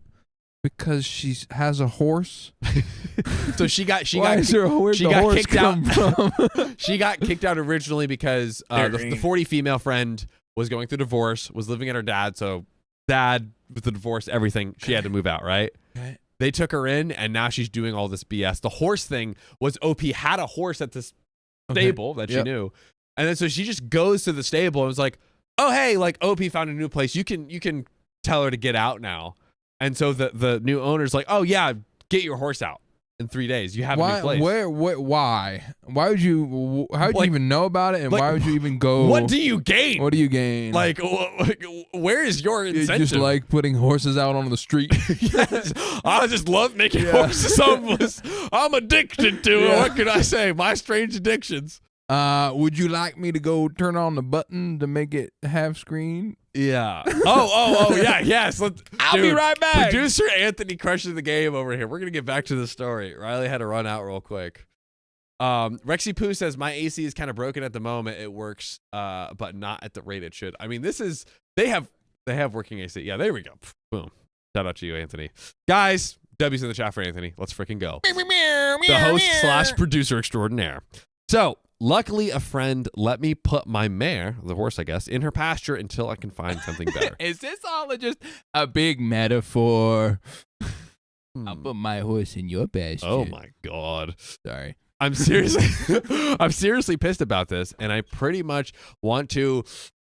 Because she has a horse. So she got Where'd the horse kicked come out. from? She got kicked out originally because the 40 female friend was going through divorce, was living at her dad. So dad with the divorce, everything, she had to move out, right? Okay. They took her in, and now she's doing all this BS. The horse thing was OP had a horse at this stable that she knew, and then so she just goes to the stable and was like, "Oh hey, like OP found a new place. You can tell her to get out now." And so the new owner's like, "Oh yeah, get your horse out in 3 days. You have a new place." Why? Why would you? How would you even know about it? And like, why would you even go? What do you gain? What do you gain? Like, where is your incentive? You just like putting horses out on the street. Yes, I just love making horses homeless. I'm addicted to it. What can I say? My strange addictions. Would you like me to go turn on the button to make it half screen? Yeah. Oh, yeah. Yes. I'll be right back. Producer Anthony crushing the game over here. We're gonna get back to the story. Riley had to run out real quick. Rexy Poo says my AC is kind of broken at the moment. It works, but not at the rate it should. I mean, they have working AC. Yeah, there we go. Boom. Shout out to you, Anthony. Guys, W's in the chat for Anthony. Let's freaking go. The host / producer extraordinaire. So. Luckily, a friend let me put my mare, the horse, I guess, in her pasture until I can find something better. Is this all just a big metaphor? I'll put my horse in your pasture. Oh my God. Sorry. I'm seriously pissed about this, and I pretty much want to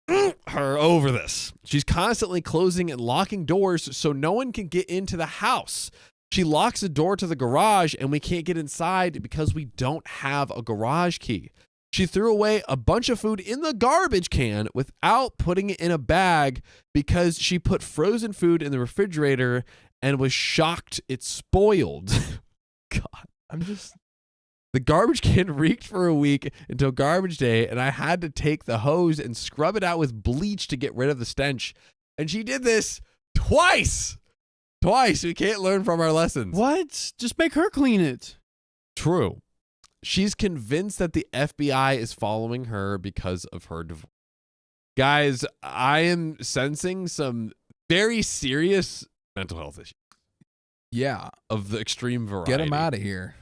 her over this. She's constantly closing and locking doors so no one can get into the house. She locks the door to the garage, and we can't get inside because we don't have a garage key. She threw away a bunch of food in the garbage can without putting it in a bag because she put frozen food in the refrigerator and was shocked it spoiled. God, the garbage can reeked for a week until garbage day, and I had to take the hose and scrub it out with bleach to get rid of the stench. And she did this twice. We can't learn from our lessons. What? Just make her clean it. True. She's convinced that the FBI is following her because of her divorce. Guys, I am sensing some very serious mental health issues. Yeah. Of the extreme variety. Get them out of here.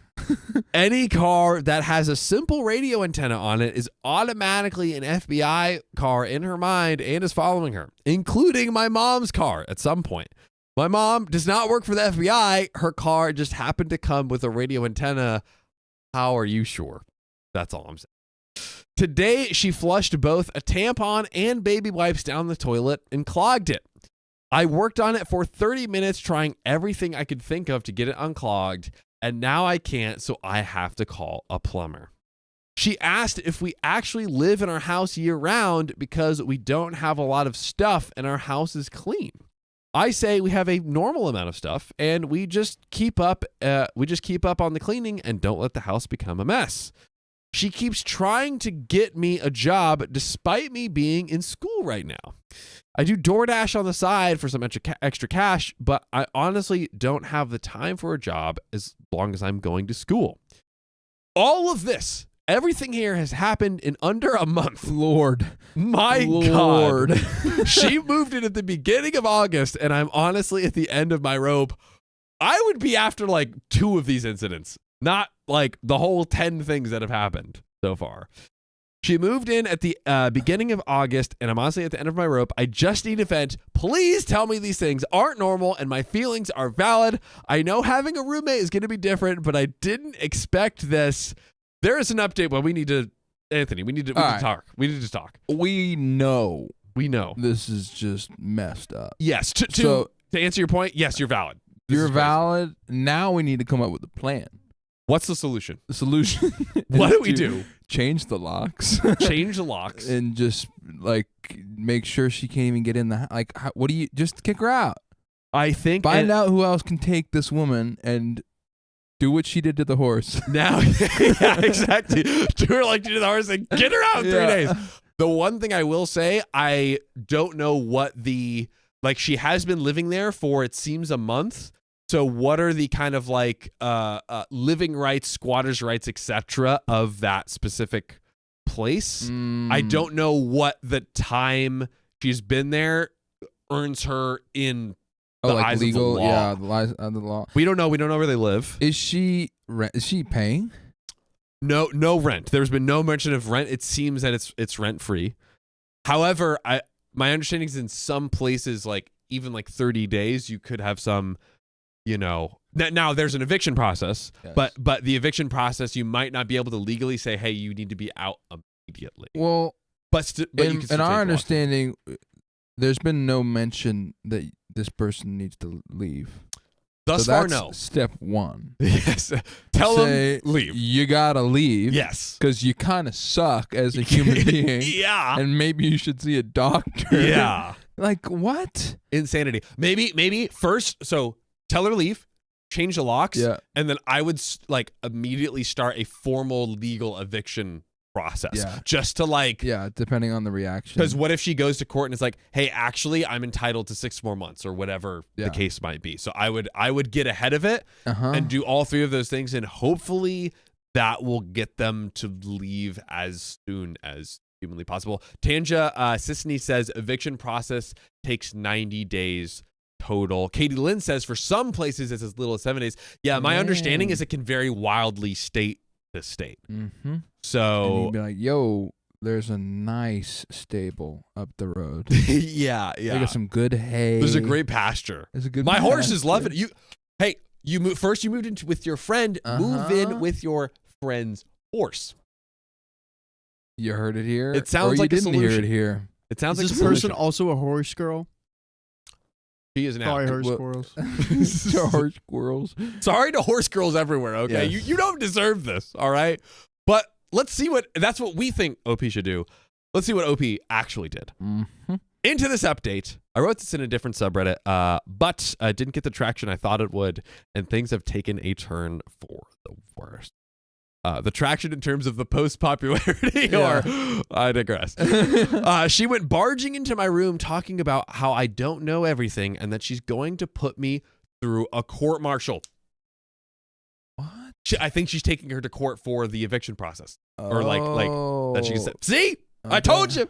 Any car that has a simple radio antenna on it is automatically an FBI car in her mind and is following her, including my mom's car at some point. My mom does not work for the FBI. Her car just happened to come with a radio antenna. How are you sure? That's all I'm saying. Today, she flushed both a tampon and baby wipes down the toilet and clogged it. I worked on it for 30 minutes trying everything I could think of to get it unclogged, and now I can't, so I have to call a plumber. She asked if we actually live in our house year-round because we don't have a lot of stuff and our house is clean. I say we have a normal amount of stuff and we just keep up on the cleaning and don't let the house become a mess. She keeps trying to get me a job despite me being in school right now. I do DoorDash on the side for some extra cash, but I honestly don't have the time for a job as long as I'm going to school. All of this, everything here has happened in under a month. Lord. My God. She moved in at the beginning of August, and I'm honestly at the end of my rope. I would be after like 2 of these incidents, not like the whole 10 things that have happened so far. She moved in at the beginning of August, and I'm honestly at the end of my rope. I just need a vent. Please tell me these things aren't normal and my feelings are valid. I know having a roommate is going to be different, but I didn't expect this. There is an update, but we need to, Anthony, we need to talk. We need to talk. We know. This is just messed up. Yes. To answer your point, yes, you're valid. You're valid. Now we need to come up with a plan. What's the solution? The solution. What do we do? Change the locks. Change the locks. And just like make sure she can't even get in the like. What do you just kick her out? I think find out who else can take this woman and do what she did to the horse. Now, yeah, exactly. Do her like you did the horse and get her out in 3 days. The one thing I will say, I don't know what she has been living there for, it seems, a month. So what are the kind of like living rights, squatters' rights, etc. of that specific place? I don't know what the time she's been there earns her in the like eyes of the legal, law. yeah, the lies of the law. We don't know. We don't know where they live. Is she paying? No rent. There's been no mention of rent. It seems that it's rent free. However, my understanding is in some places, like even like 30 days, you could have some, now there's an eviction process, Yes. but the eviction process, you might not be able to legally say, hey, you need to be out immediately. Well, but you can in still our take understanding, there's been no mention that this person needs to leave. Thus So far, that's no. Step one. Yes. Tell Say, them leave. You gotta leave. Yes. Because you kind of suck as a human being. Yeah. And maybe you should see a doctor. Yeah. Like what? Insanity. Maybe first. So tell her to leave. Change the locks. Yeah. And then I would like immediately start a formal legal eviction process. Yeah. Just to like. Yeah, depending on the reaction. Because what if she goes to court and is like, hey, actually, I'm entitled to 6 more months or whatever the case might be. So I would get ahead of it and do all 3 of those things, and hopefully that will get them to leave as soon as humanly possible. Tanja Sisney says eviction process takes 90 days total. Katie Lynn says for some places it's as little as 7 days. Yeah, my understanding is it can vary wildly state to state. Mm-hmm. So and you'd be like, yo, there's a nice stable up the road. yeah. They got some good hay. There's a great pasture. There's a good My pasture. horse is loving it. You moved in with your friend. Move in with your friend's horse. You heard it here. It sounds or like you a didn't hear solution. it here. It sounds Is like this a person solution. also a horse girl? She is now. Sorry, horse squirrels. Horse squirrels. Sorry to horse girls everywhere. Okay, Yes. you don't deserve this. All right, but let's see that's what we think OP should do. Let's see what OP actually did. Mm-hmm. Into this update, I wrote this in a different subreddit, but I didn't get the traction I thought it would, and things have taken a turn for the worst. The traction in terms of the post popularity, or I digress. She went barging into my room talking about how I don't know everything and that she's going to put me through a court martial. What? I think she's taking her to court for the eviction process, or like that she can say, "See, I Okay. told you."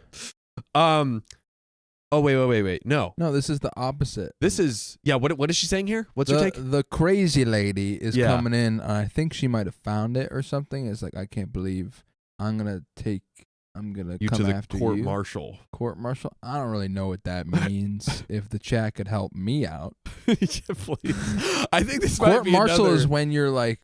Oh wait. No, No, this is the opposite. this is What is she saying here? What's your take? The crazy lady is Yeah. coming in. I think she might have found it or something. It's like, I can't believe I'm gonna You come to the after court you. martial. Court martial. I don't really know what that means. If the chat could help me out. Yeah, please. I think this might Court be martial another... is when you're like,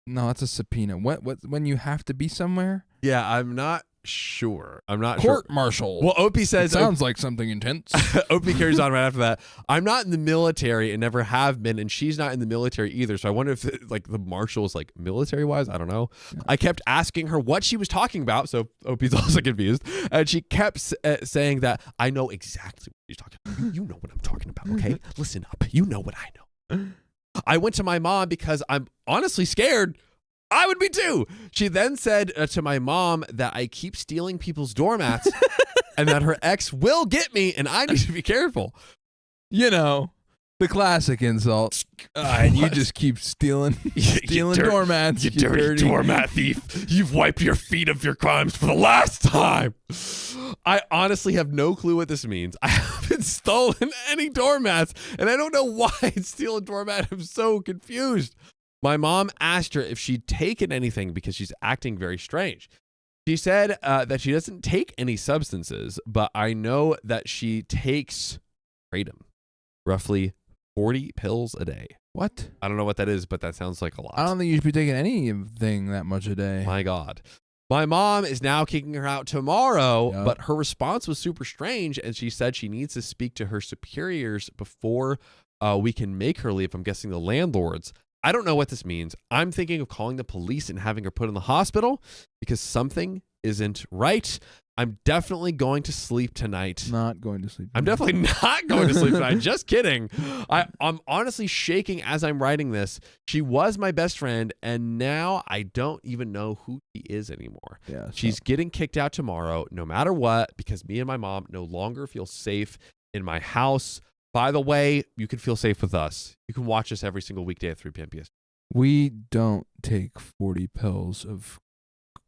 no, it's a subpoena. What when you have to be somewhere? Yeah, I'm not sure. Court martial. Well, Opie says sounds like something intense. Opie carries on right after that. I'm not in the military and never have been, and she's not in the military either. So I wonder if the marshal is like military wise. I don't know. Yeah. I kept asking her what she was talking about, so Opie's also confused, and she kept saying that I know exactly what she's talking about. You know what I'm talking about, okay? Listen up. You know what I know. I went to my mom because I'm honestly scared. I would be too. She then said to my mom that I keep stealing people's doormats and that her ex will get me and I need to be careful. You know, the classic insult. And you just keep stealing doormats. You dirty doormat thief. You've wiped your feet of your crimes for the last time. I honestly have no clue what this means. I haven't stolen any doormats and I don't know why I'd steal a doormat. I'm so confused. My mom asked her if she'd taken anything because she's acting very strange. She said that she doesn't take any substances, but I know that she takes kratom, roughly 40 pills a day. What? I don't know what that is, but that sounds like a lot. I don't think you should be taking anything that much a day. My God. My mom is now kicking her out tomorrow, Yep. but her response was super strange, and she said she needs to speak to her superiors before we can make her leave. I'm guessing the landlords. I don't know what this means. I'm thinking of calling the police and having her put in the hospital because something isn't right. I'm definitely going to sleep tonight. Not going to sleep. I'm definitely not going to sleep tonight. Just kidding. I'm honestly shaking as I'm writing this. She was my best friend, and now I don't even know who she is anymore. Yeah, She's getting kicked out tomorrow, no matter what, because me and my mom no longer feel safe in my house. By the way, you can feel safe with us. You can watch us every single weekday at 3 p.m. PST. We don't take 40 pills of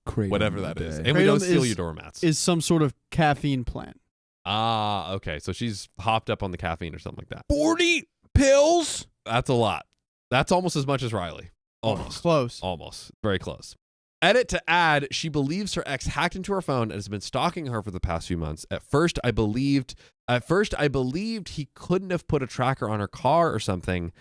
kratom. Whatever that a is. day. And we don't Kratom steal is- your doormats. Is some sort of caffeine plant. Okay. So she's hopped up on the caffeine or something like that. 40 pills? That's a lot. That's almost as much as Riley. Almost. Close. Almost. Very close. Edit to add, she believes her ex hacked into her phone and has been stalking her for the past few months. At first, I believed he couldn't have put a tracker on her car or something.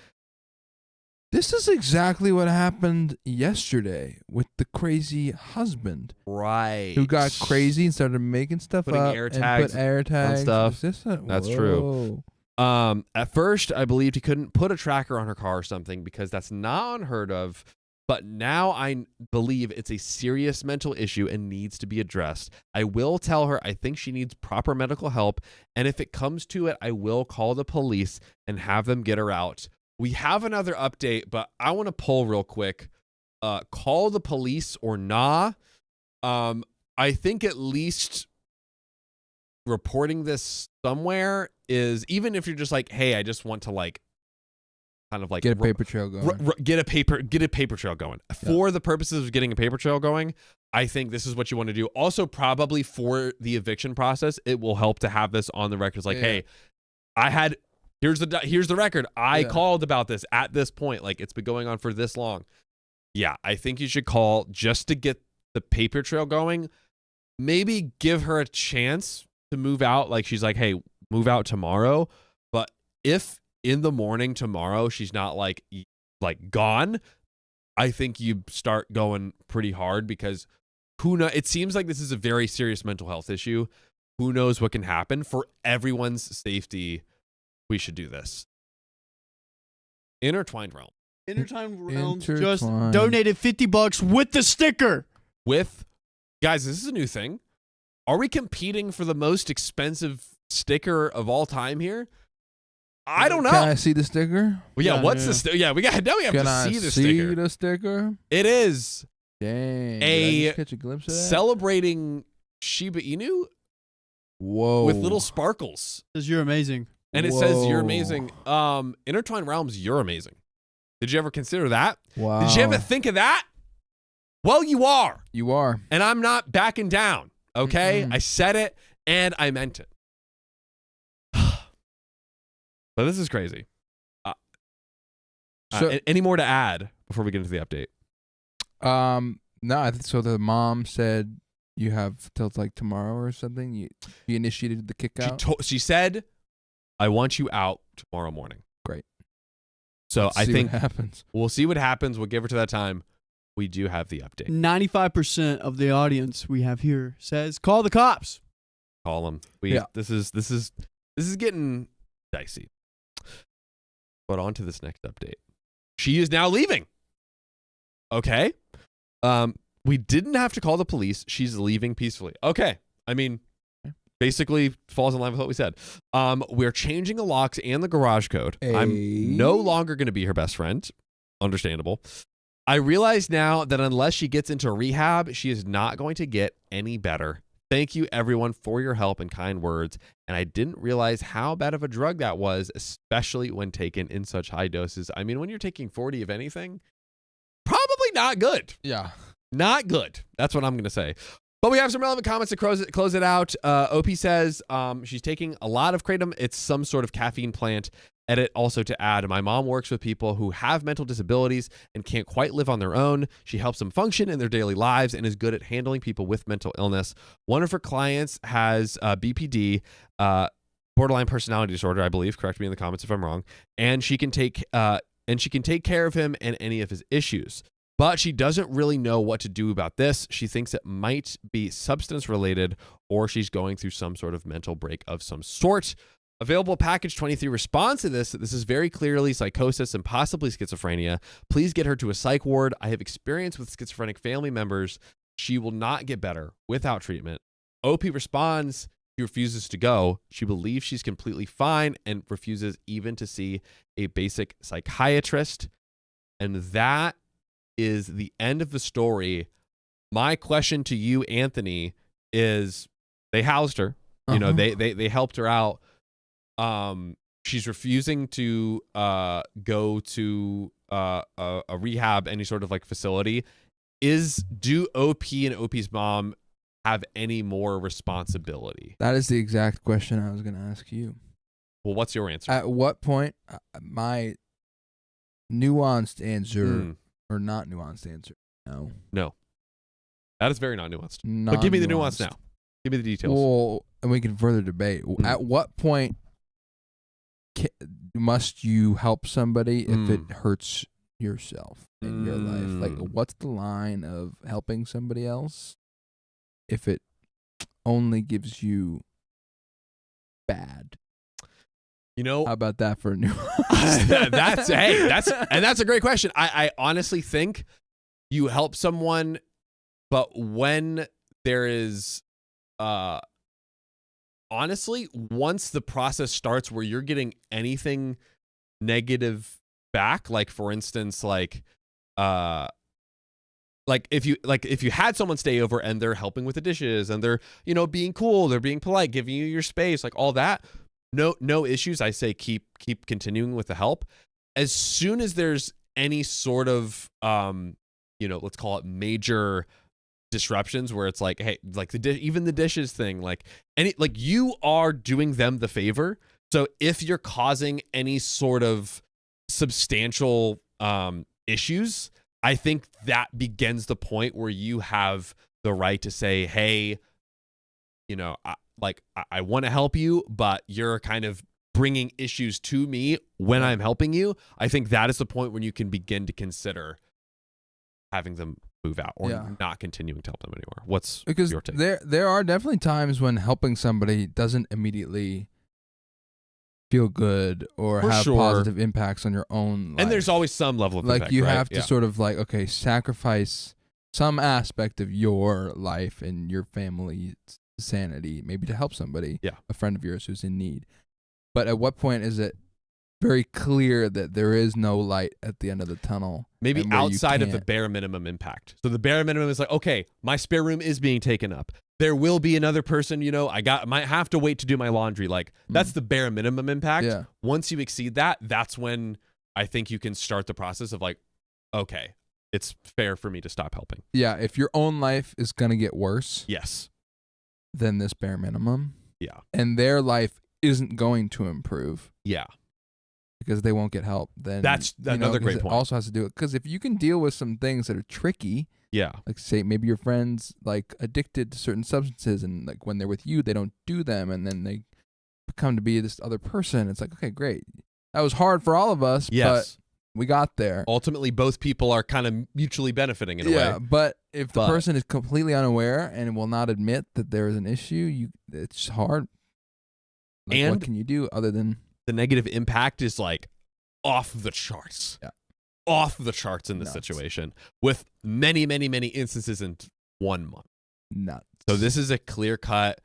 This is exactly what happened yesterday with the crazy husband. Right. Who got crazy and started making stuff Putting up air and tags put air tags on stuff. Is this That's true. At first, I believed he couldn't put a tracker on her car or something because that's not unheard of. But now I believe it's a serious mental issue and needs to be addressed. I will tell her I think she needs proper medical help. And if it comes to it, I will call the police and have them get her out. We have another update, but I want to poll real quick. Call the police or nah? I think at least reporting this somewhere is, even if you're just like, hey, I just want to like kind of like get a paper trail going. Get a paper trail going. For the purposes of getting a paper trail going, I think this is what you want to do. Also, probably for the eviction process, it will help to have this on the record. It's like, hey, here's the record. I called about this at this point. Like, it's been going on for this long. Yeah, I think you should call just to get the paper trail going. Maybe give her a chance to move out. Like, she's like, hey, move out tomorrow. But if in the morning tomorrow she's not like gone, I think you start going pretty hard, because who knows? It seems like this is a very serious mental health issue. Who knows what can happen? For everyone's safety, we should do this. Intertwined Realm. Intertwined Realms just donated $50 with the sticker. Guys, this is a new thing. Are we competing for the most expensive sticker of all time here? I don't know. Can I see the sticker? Well, yeah, what's the sticker? Yeah, we have to see the sticker. Can I see the sticker? It is dang. Did I just catch a glimpse of that? Celebrating Shiba Inu. Whoa. With little sparkles. It says you're amazing. And it says you're amazing. Intertwined Realms, you're amazing. Did you ever consider that? Wow. Did you ever think of that? Well, you are. You are. And I'm not backing down. Okay? Mm-mm. I said it and I meant it. But this is crazy. Any more to add before we get into the update? No, I think so. The mom said you have till like tomorrow or something. You initiated the kick out. She said, I want you out tomorrow morning. Great. So I think what happens. We'll see what happens. We'll give her to that time. We do have the update. 95% of the audience we have here says, call the cops. Call them. This is getting dicey. But on to this next update. She is now leaving. Okay. We didn't have to call the police. She's leaving peacefully. Okay. I mean, basically falls in line with what we said. We're changing the locks and the garage code. I'm no longer going to be her best friend. Understandable. I realize now that unless she gets into rehab, she is not going to get any better. Thank you, everyone, for your help and kind words. And I didn't realize how bad of a drug that was, especially when taken in such high doses. I mean, when you're taking 40 of anything, probably not good. Yeah. Not good. That's what I'm going to say. But we have some relevant comments to close it out. OP says she's taking a lot of kratom. It's some sort of caffeine plant. Edit also to add, my mom works with people who have mental disabilities and can't quite live on their own. She helps them function in their daily lives and is good at handling people with mental illness. One of her clients has BPD, borderline personality disorder, I believe. Correct me in the comments if I'm wrong. And she can take care of him and any of his issues. But she doesn't really know what to do about this. She thinks it might be substance related, or she's going through some sort of mental break of some sort. Available package 23 responds to this. This is very clearly psychosis and possibly schizophrenia. Please get her to a psych ward. I have experience with schizophrenic family members. She will not get better without treatment. OP responds. She refuses to go. She believes she's completely fine and refuses even to see a basic psychiatrist. And that is the end of the story. My question to you, Anthony, is they housed her. You know, they helped her out. She's refusing to go to a rehab, any sort of like facility. Do OP and OP's mom have any more responsibility? That is the exact question I was going to ask you. Well, what's your answer? At what point, my nuanced answer, or not nuanced answer, no. That is very non-nuanced. But give me the nuance now. Give me the details. Well, and we can further debate. At what point must you help somebody if it hurts yourself in your life? Like, what's the line of helping somebody else if it only gives you bad? How about that for a nuance? That's a great question. I honestly think you help someone, but when there is honestly, once the process starts where you're getting anything negative back, like for instance, like if you had someone stay over and they're helping with the dishes and they're, being cool, they're being polite, giving you your space, like all that, no issues. I say keep continuing with the help. As soon as there's any sort of let's call it major disruptions where it's like, hey, like even the dishes thing, like you are doing them the favor. So if you're causing any sort of substantial issues, I think that begins the point where you have the right to say, hey, I want to help you, but you're kind of bringing issues to me when I'm helping you. I think that is the point when you can begin to consider having them move out or not continuing to help them anymore. What's your take? There are definitely times when helping somebody doesn't immediately feel good or have positive impacts on your own life. And there's always some level of impact, you have to sort of sacrifice some aspect of your life and your family's sanity, maybe to help somebody, a friend of yours who's in need. But at what point is it very clear that there is no light at the end of the tunnel? Maybe outside of the bare minimum impact. So the bare minimum is like, okay, my spare room is being taken up. There will be another person, might have to wait to do my laundry. Like that's the bare minimum impact. Yeah. Once you exceed that, that's when I think you can start the process of like, okay, it's fair for me to stop helping. Yeah. If your own life is going to get worse. Yes. Than this bare minimum. Yeah. And their life isn't going to improve. Yeah. Because they won't get help. Then that's another great point. It also has to do it because if you can deal with some things that are tricky, like say maybe your friend's like addicted to certain substances and like when they're with you they don't do them and then they become to be this other person. It's like, okay, great, that was hard for all of us, but we got there. Ultimately, both people are kind of mutually benefiting in a way. Yeah, but if the person is completely unaware and will not admit that there is an issue, it's hard. Like, and what can you do other than the negative impact is like off the charts. Yeah. Off the charts in this situation with many, many, many instances in 1 month. Nuts. So this is a clear cut,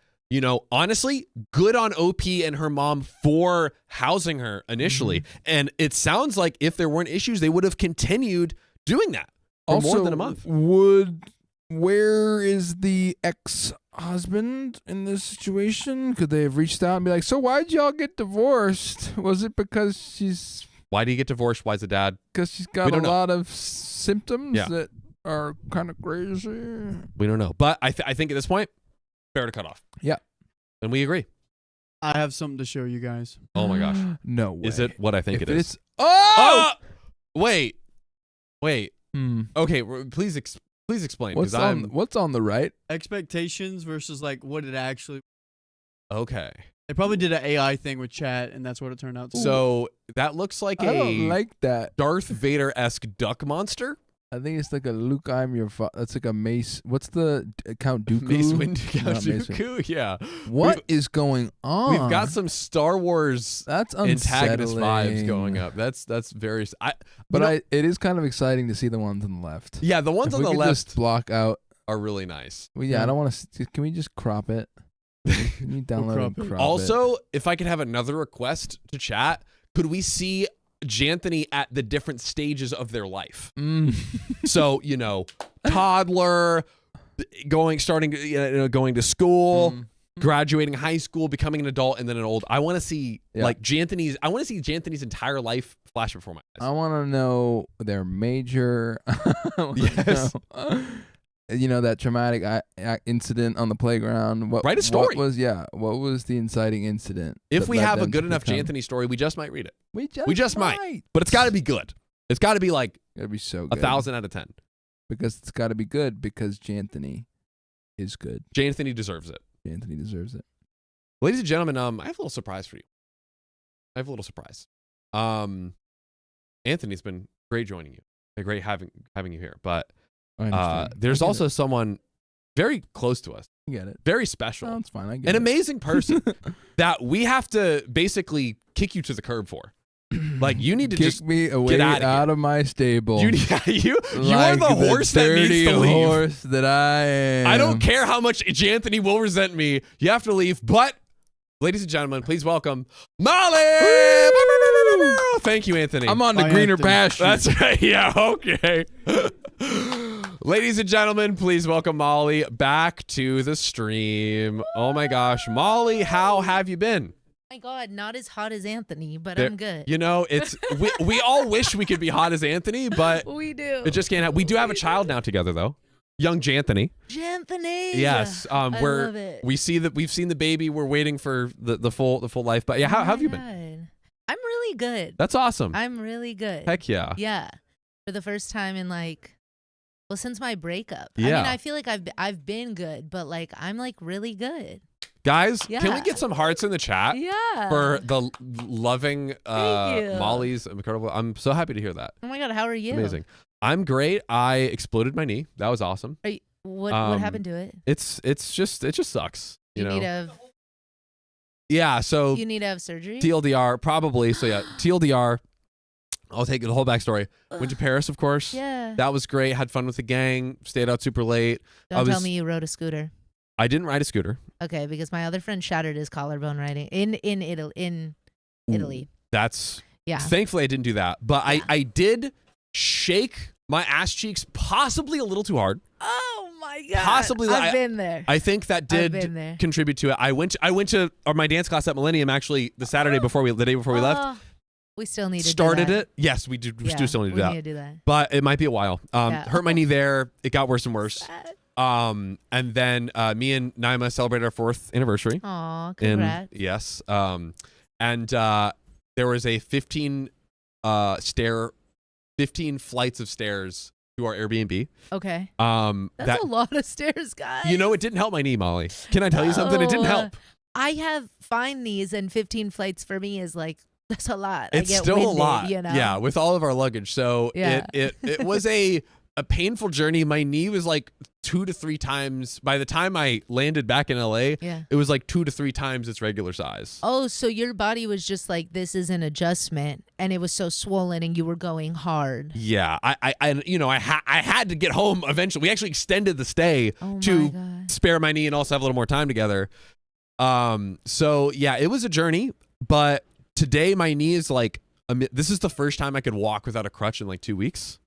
honestly, good on OP and her mom for housing her initially. And it sounds like if there weren't issues, they would have continued doing that for more than a month. Where is the ex-husband in this situation? Could they have reached out and be like, so why'd y'all get divorced? Was it because she's... Why do you get divorced? Why's the dad? Because she's got a lot of symptoms that are kind of crazy. We don't know. But I think at this point, fair to cut off. Yeah. And we agree. I have something to show you guys. Oh my gosh. No way. Is it what I think it is? Wait. Okay, please explain. What's on the right? Expectations versus like what it actually... Okay. They probably did an AI thing with chat, and that's what it turned out to. So that looks like I don't like that. Darth Vader-esque duck monster. I think it's like a Luke, I'm your father. That's like a Mace. What's the Count Dooku? Mace Windu, Count Dooku, yeah. What is going on? We've got some Star Wars antagonist vibes going up. That's very... it is kind of exciting to see the ones on the left. Yeah, the ones on the left just block out are really nice. Well, yeah, I don't want to... Can we just crop it? Can you download and crop also, it? if I could have another request to chat, could we see Janthony at the different stages of their life? So, toddler, going to school, graduating high school, becoming an adult, and then an old. I want to see Janthony's entire life flash before my eyes. I want to know their major. Yes. that traumatic incident on the playground. Write a story. What was the inciting incident? If that we led have a them good to enough become- J'Anthony story, we just might read it. We We just might. But it's got to be good. It's got to be like It'd be so good. 1,000 out of 10. Because it's got to be good because J'Anthony is good. J'Anthony deserves it. J'Anthony deserves it. Ladies and gentlemen, I have a little surprise for you. I have a little surprise. Anthony's been great joining you. Great having you here. But I understand. there's I get also it. someone very close to us, I get it. very special, No, it's fine. I get an it. amazing person that we have to basically kick you to the curb for. Like you need to Kick just me away outta out of my stable. you are like the horse that needs dirty to leave. horse that I am. I don't care how much J'Anthony will resent me. You have to leave. But, ladies and gentlemen, please welcome Molly. Thank you, Anthony. I'm on the Bye, greener Anthony. pasture. That's right. Yeah. Okay. Ladies and gentlemen, please welcome Molly back to the stream. Oh my gosh, Molly, how have you been? My God, not as hot as Anthony, but There- I'm good. You know, it's we all wish we could be hot as Anthony, but We do. it just can't happen. We do have a child now together, though. Young J'Anthony. J'Anthony. Yes. I We're love it. we've seen the baby. We're waiting for the full life. But yeah, how Oh have my you been? God. I'm really good. That's awesome. I'm really good. Heck yeah. Yeah. For the first time in since my breakup. I Yeah. mean, I feel like I've been good, but I'm really good. Guys, can we Yeah. get some hearts in the chat Yeah. for the loving Thank you. Molly's incredible? I'm so happy to hear that. Oh my God, how are you? Amazing. I'm great. I exploded my knee. That was awesome. Are you, what Um, happened to it? It just sucks. You know. Need to Yeah. So have surgery? TLDR probably. So yeah, TLDR. I'll take the whole backstory. Went to Paris, of course. Yeah. That was great. Had fun with the gang. Stayed out super late. Don't tell was- me you rode a scooter. I didn't ride a scooter. Okay, because my other friend shattered his collarbone riding in Italy. That's Yeah. Thankfully, I didn't do that. But Yeah. I did shake my ass cheeks possibly a little too hard. Oh my God. Possibly, I've been there. I think that I've did been there. contribute to it. I went to my dance class at Millennium actually the Saturday before the day before we left. Oh, we still need to Started do that. it. Yes, we do. We Yeah, do still need to do we that. need to do that. But it might be a while. Yeah. Hurt my knee there. It got worse and worse. Sad. And then me and Naima celebrated our 4th anniversary. Aw, in congrats. yes. And there was a 15 flights of stairs to our Airbnb. Okay. That That's a lot of stairs, guys. you know, it didn't help my knee, Molly. Can I tell you something? It didn't No. help. I have fine knees, and 15 flights for me is that's a lot. It's I get still winded, a lot. You know? Yeah, with all of our luggage. So Yeah. it was a painful journey. My knee was 2 to 3 times by the time I landed back in LA. Yeah. It was 2 to 3 times its regular size. Oh, so your body was just this is an adjustment, and it was so swollen, and you were going hard. Yeah, I had to get home eventually. We actually extended the stay Oh my to God. spare my knee and also have a little more time together. So yeah, it was a journey, but today my knee is this is the first time I could walk without a crutch in 2 weeks.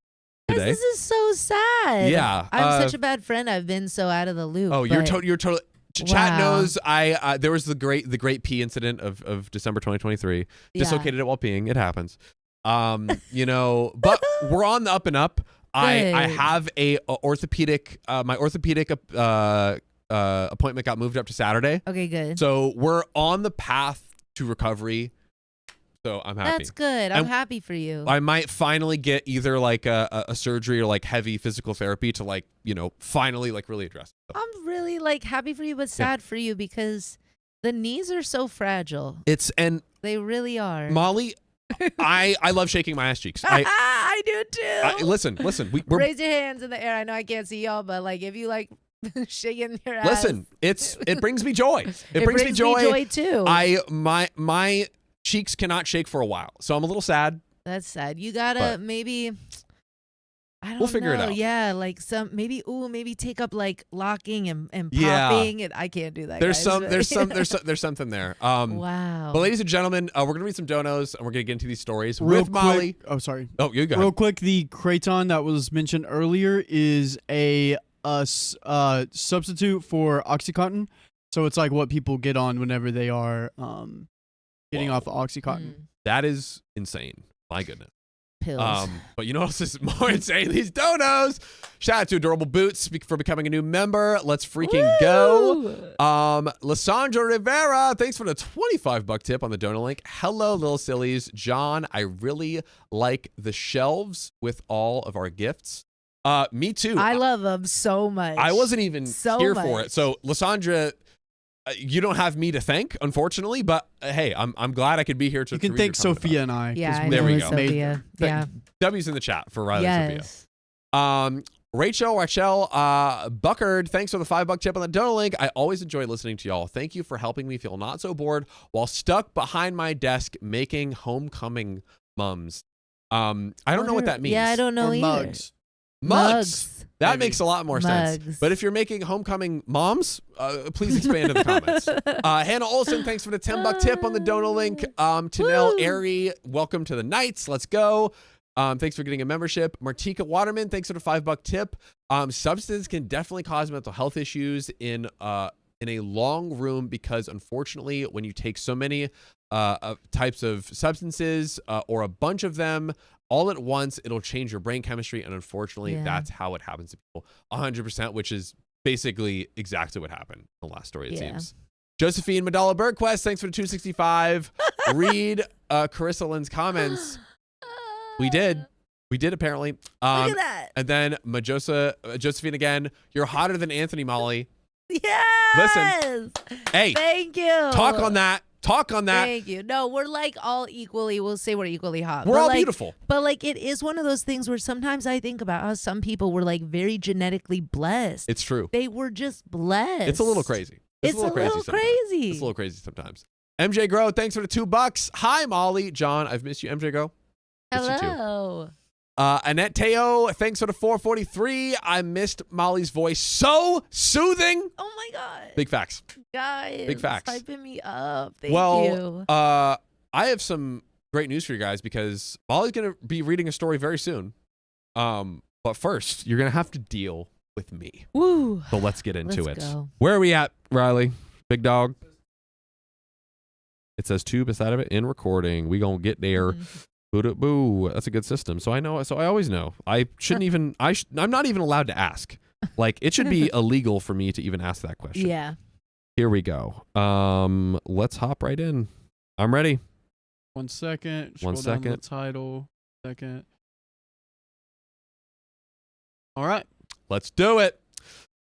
Guys, Today. this is so sad. Yeah, I'm such a bad friend. I've been so out of the loop. Oh, you're but- totally. Chat Wow. knows there was the great pee incident of December 2023. Yeah. Dislocated it while peeing. It happens. But we're on the up and up. I Good. have a orthopedic. My orthopedic appointment got moved up to Saturday, Okay, good. so we're on the path to recovery. So I'm happy. That's good. I'm And happy for you. I might finally get either a surgery or heavy physical therapy to finally really address it. I'm really happy for you, but sad for you because the knees are so fragile. And They really are. Molly, I love shaking my ass cheeks. I do too. Listen. We're Raise your hands in the air. I know I can't see y'all, but if you shaking your ass. listen. It brings me joy. It brings me joy. too. My cheeks cannot shake for a while, so I'm a little sad. That's sad. You gotta But- maybe. I don't We'll figure it know. out. Yeah, maybe take up locking and Yeah. popping. And I can't do that. There's guys, there's something there. Wow. But ladies and gentlemen, we're gonna read some donos and we're gonna get into these stories Real with Molly. quick, oh, sorry. Oh, you go. Real quick, the Kraton that was mentioned earlier is a substitute for OxyContin. So it's what people get on whenever they are getting Whoa. off Oxycontin. Mm. That is insane. My goodness. Pills. But you know what else is more insane? These donos. Shout out to Adorable Boots for becoming a new member. Let's freaking go. Lissandra Rivera, thanks for the $25 tip on the donor link. Hello, little sillies. John, I really like the shelves with all of our gifts. Me too. I love them so much. I wasn't even here for much. it. So, Lissandra, you don't have me to thank, unfortunately, but hey, I'm glad I could be here to You can read thank your comment Sophia about and I. 'cause Yeah, I There know we it's go. Sophia. it. Yeah. W's in the chat for Riley and Yes. Sophia. Rachel Buckard, thanks for the $5 tip on the donor link. I always enjoy listening to y'all. Thank you for helping me feel not so bored while stuck behind my desk making homecoming mums. I don't know what that means. Yeah, I don't know Or either. mugs. Mugs. That Maybe. makes a lot more sense. Mugs. But if you're making homecoming moms, please expand in the comments. Hannah Olson, thanks for the $10 tip on the donor link. Tanel Woo. Airy, welcome to the Knights. Let's go. Thanks for getting a membership. Martika Waterman, thanks for the $5 tip. Substance can definitely cause mental health issues in a long room because unfortunately, when you take so many types of substances or a bunch of them all at once, it'll change your brain chemistry. And unfortunately, that's how it happens to people 100%, which is basically exactly what happened in the last story, it seems. Josephine Madala Bergquist, thanks for the 265. Read Carissa Lynn's comments. We did apparently. Look at that. And then Josephine again, you're hotter than Anthony, Molly. Yes. Listen. Hey, Thank you. talk on that. Thank you. No, we're like all equally. We'll say we're equally hot. We're all like, beautiful. But like, it is one of those things where sometimes I think about how some people were like very genetically blessed. It's true. They were just blessed. It's a little crazy. It's a little crazy. It's a little crazy sometimes. MJ Grow, thanks for the $2. Hi, Molly. John, I've missed you. MJ Grow. Missed you too. Hello. Annette Teo, thanks for the 443. I missed Molly's voice. So soothing. Oh my God. Big facts. Guys. Big facts. Hyping me up. Thank Well, you. I have some great news for you guys because Molly's going to be reading a story very soon. But first, you're going to have to deal with me. Woo. So let's get into Let's it. go. Where are we at, Riley? Big dog. It says 2 beside of it in recording. We going to get there. Boo. That's a good system. So I know. So I always know. I shouldn't even. I'm not even allowed to ask. Like it should be illegal for me to even ask that question. Yeah. Here we go. Let's hop right in. I'm ready. 1 second. One Scroll down second. the title. Second. All right. Let's do it.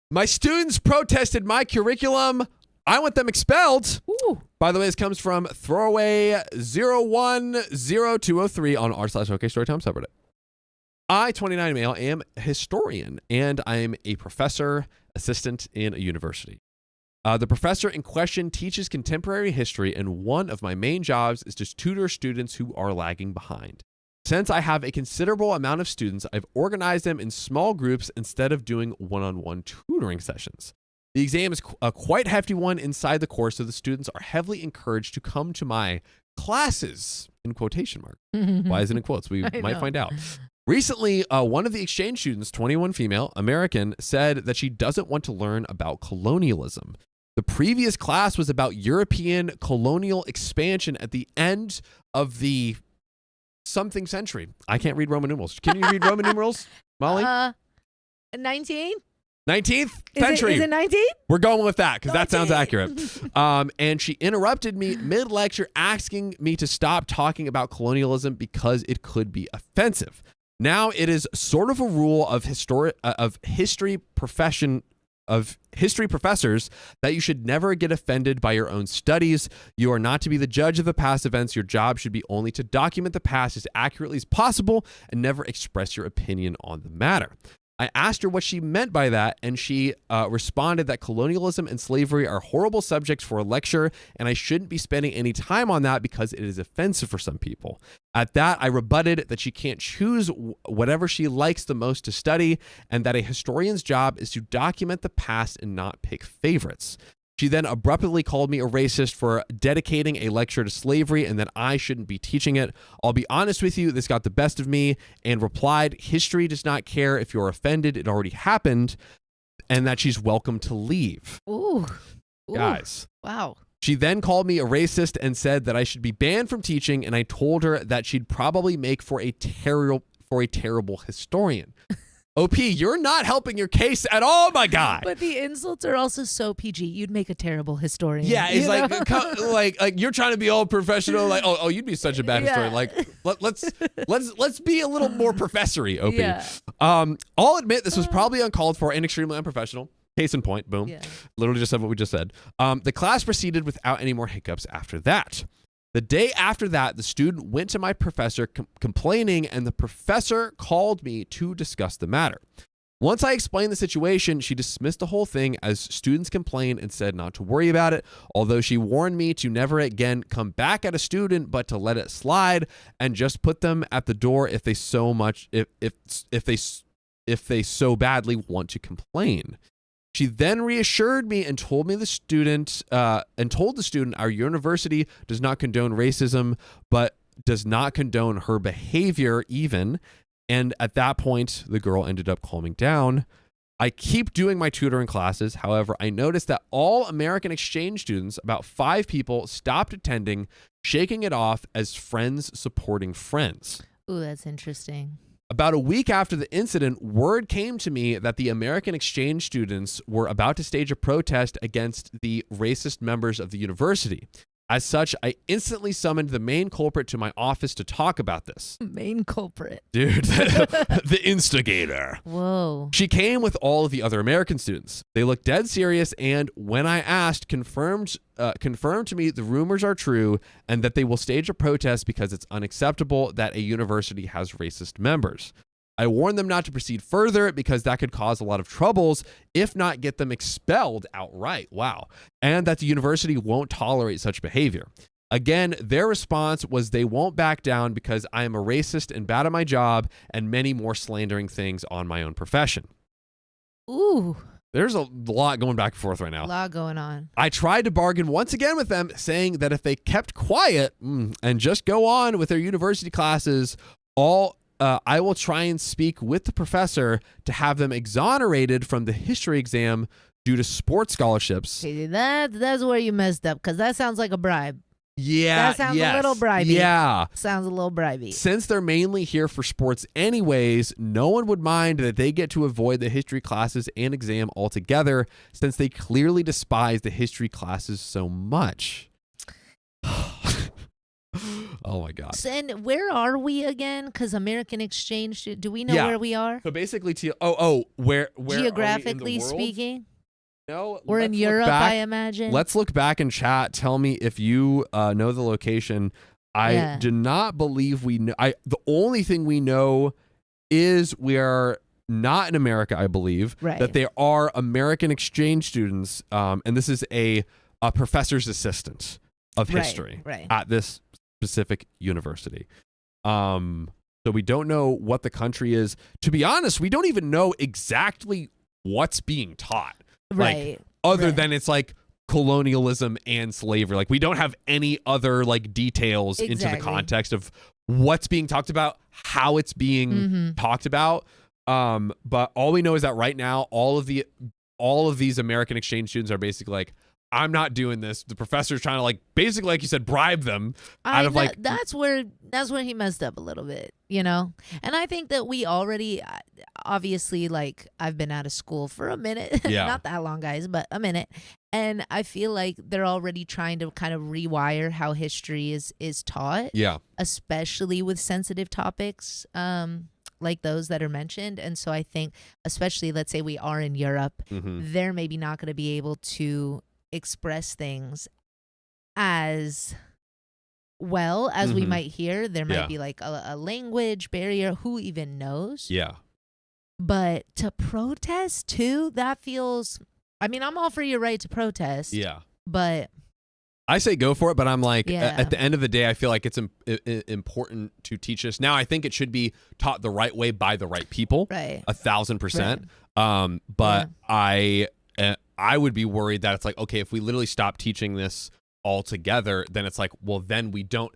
My students protested my curriculum. I want them expelled. Ooh. By the way, this comes from throwaway 010203 on r/OK Storytime subreddit. I, 29 male, am a historian, and I am a professor assistant in a university. The professor in question teaches contemporary history, and one of my main jobs is to tutor students who are lagging behind. Since I have a considerable amount of students, I've organized them in small groups instead of doing one-on-one tutoring sessions. The exam is a quite hefty one inside the course, so the students are heavily encouraged to come to my classes, in quotation mark. Why is it in quotes? We might find out. Recently, one of the exchange students, 21 female, American, said that she doesn't want to learn about colonialism. The previous class was about European colonial expansion at the end of the something century. I can't read Roman numerals. Can you read Roman numerals, Molly? 19? 19th century. Is it 19? We're going with that because that sounds 19. accurate. And she interrupted me mid-lecture asking me to stop talking about colonialism because it could be offensive. Now it is sort of a rule of history professors that you should never get offended by your own studies. You are not to be the judge of the past events. Your job should be only to document the past as accurately as possible and never express your opinion on the matter. I asked her what she meant by that, and she responded that colonialism and slavery are horrible subjects for a lecture, and I shouldn't be spending any time on that because it is offensive for some people. At that, I rebutted that she can't choose whatever she likes the most to study, and that a historian's job is to document the past and not pick favorites. She then abruptly called me a racist for dedicating a lecture to slavery and that I shouldn't be teaching it. I'll be honest with you, this got the best of me, and replied, history does not care if you're offended, it already happened, and that she's welcome to leave. Ooh. Guys. Wow. She then called me a racist and said that I should be banned from teaching, and I told her that she'd probably make for a terrible historian. OP, you're not helping your case at all, my guy. But the insults are also so PG. You'd make a terrible historian. Yeah, it's you know? like you're trying to be all professional. Like, oh, you'd be such a bad historian. Like, let's be a little more professory, OP. Yeah. I'll admit this was probably uncalled for and extremely unprofessional. Case in point, boom. Yeah. Literally just said what we just said. The class proceeded without any more hiccups after that. The day after that, the student went to my professor complaining, and the professor called me to discuss the matter. Once I explained the situation, she dismissed the whole thing as students complained and said not to worry about it, although she warned me to never again come back at a student, but to let it slide and just put them at the door if they so badly want to complain. She then reassured me and told the student our university does not condone racism, but does not condone her behavior even. And at that point, the girl ended up calming down. I keep doing my tutoring classes. However, I noticed that all American exchange students, about 5 people, stopped attending, shaking it off as friends supporting friends. Ooh, that's interesting. About a week after the incident, word came to me that the American exchange students were about to stage a protest against the racist members of the university. As such, I instantly summoned the main culprit to my office to talk about this. Main culprit. Dude, the instigator. Whoa. She came with all of the other American students. They looked dead serious and, when I asked, confirmed to me the rumors are true and that they will stage a protest because it's unacceptable that a university has racist members. I warned them not to proceed further because that could cause a lot of troubles, if not get them expelled outright. Wow. And that the university won't tolerate such behavior. Again, their response was they won't back down because I am a racist and bad at my job, and many more slandering things on my own profession. Ooh. There's a lot going back and forth right now. A lot going on. I tried to bargain once again with them, saying that if they kept quiet and just go on with their university classes, I will try and speak with the professor to have them exonerated from the history exam due to sports scholarships. Okay, that's where you messed up, because that sounds like a bribe. Yeah, that sounds a little bribey. Yeah. Sounds a little bribey. Since they're mainly here for sports anyways, no one would mind that they get to avoid the history classes and exam altogether, since they clearly despise the history classes so much. Oh my God. And where are we again? Because American exchange, do we know where we are? So basically, where geographically are we in the world? speaking? No, we're in Europe, I imagine. Let's look back in chat. Tell me if you know the location. I do not believe we know. The only thing we know is we are not in America, I believe. Right. That they are American exchange students, and this is a professor's assistant of history at this specific university. So we don't know what the country is. To be honest, we don't even know exactly what's being taught. Right. Like, other than it's like colonialism and slavery. Like, we don't have any other like details into the context of what's being talked about, how it's being talked about. But all we know is that right now, all of these American exchange students are basically like, I'm not doing this. The professor's trying to like basically, like you said, bribe them out of like. That's where he messed up a little bit, you know. And I think that we already, obviously, like, I've been out of school for a minute, not that long, guys, but a minute, and I feel like they're already trying to kind of rewire how history is taught. Yeah. Especially with sensitive topics. Like those that are mentioned. And so I think, especially, let's say we are in Europe, they're maybe not going to be able to express things as well as we might hear. There might be like a language barrier, who even knows? Yeah. But to protest too, that feels, I mean, I'm all for your right to protest. Yeah. But I say go for it, but I'm like, at the end of the day, I feel like it's important to teach this. Now, I think it should be taught the right way by the right people. Right. 1,000%. Right. But I would be worried that it's like, okay, if we literally stop teaching this altogether, then it's like, well, then we don't,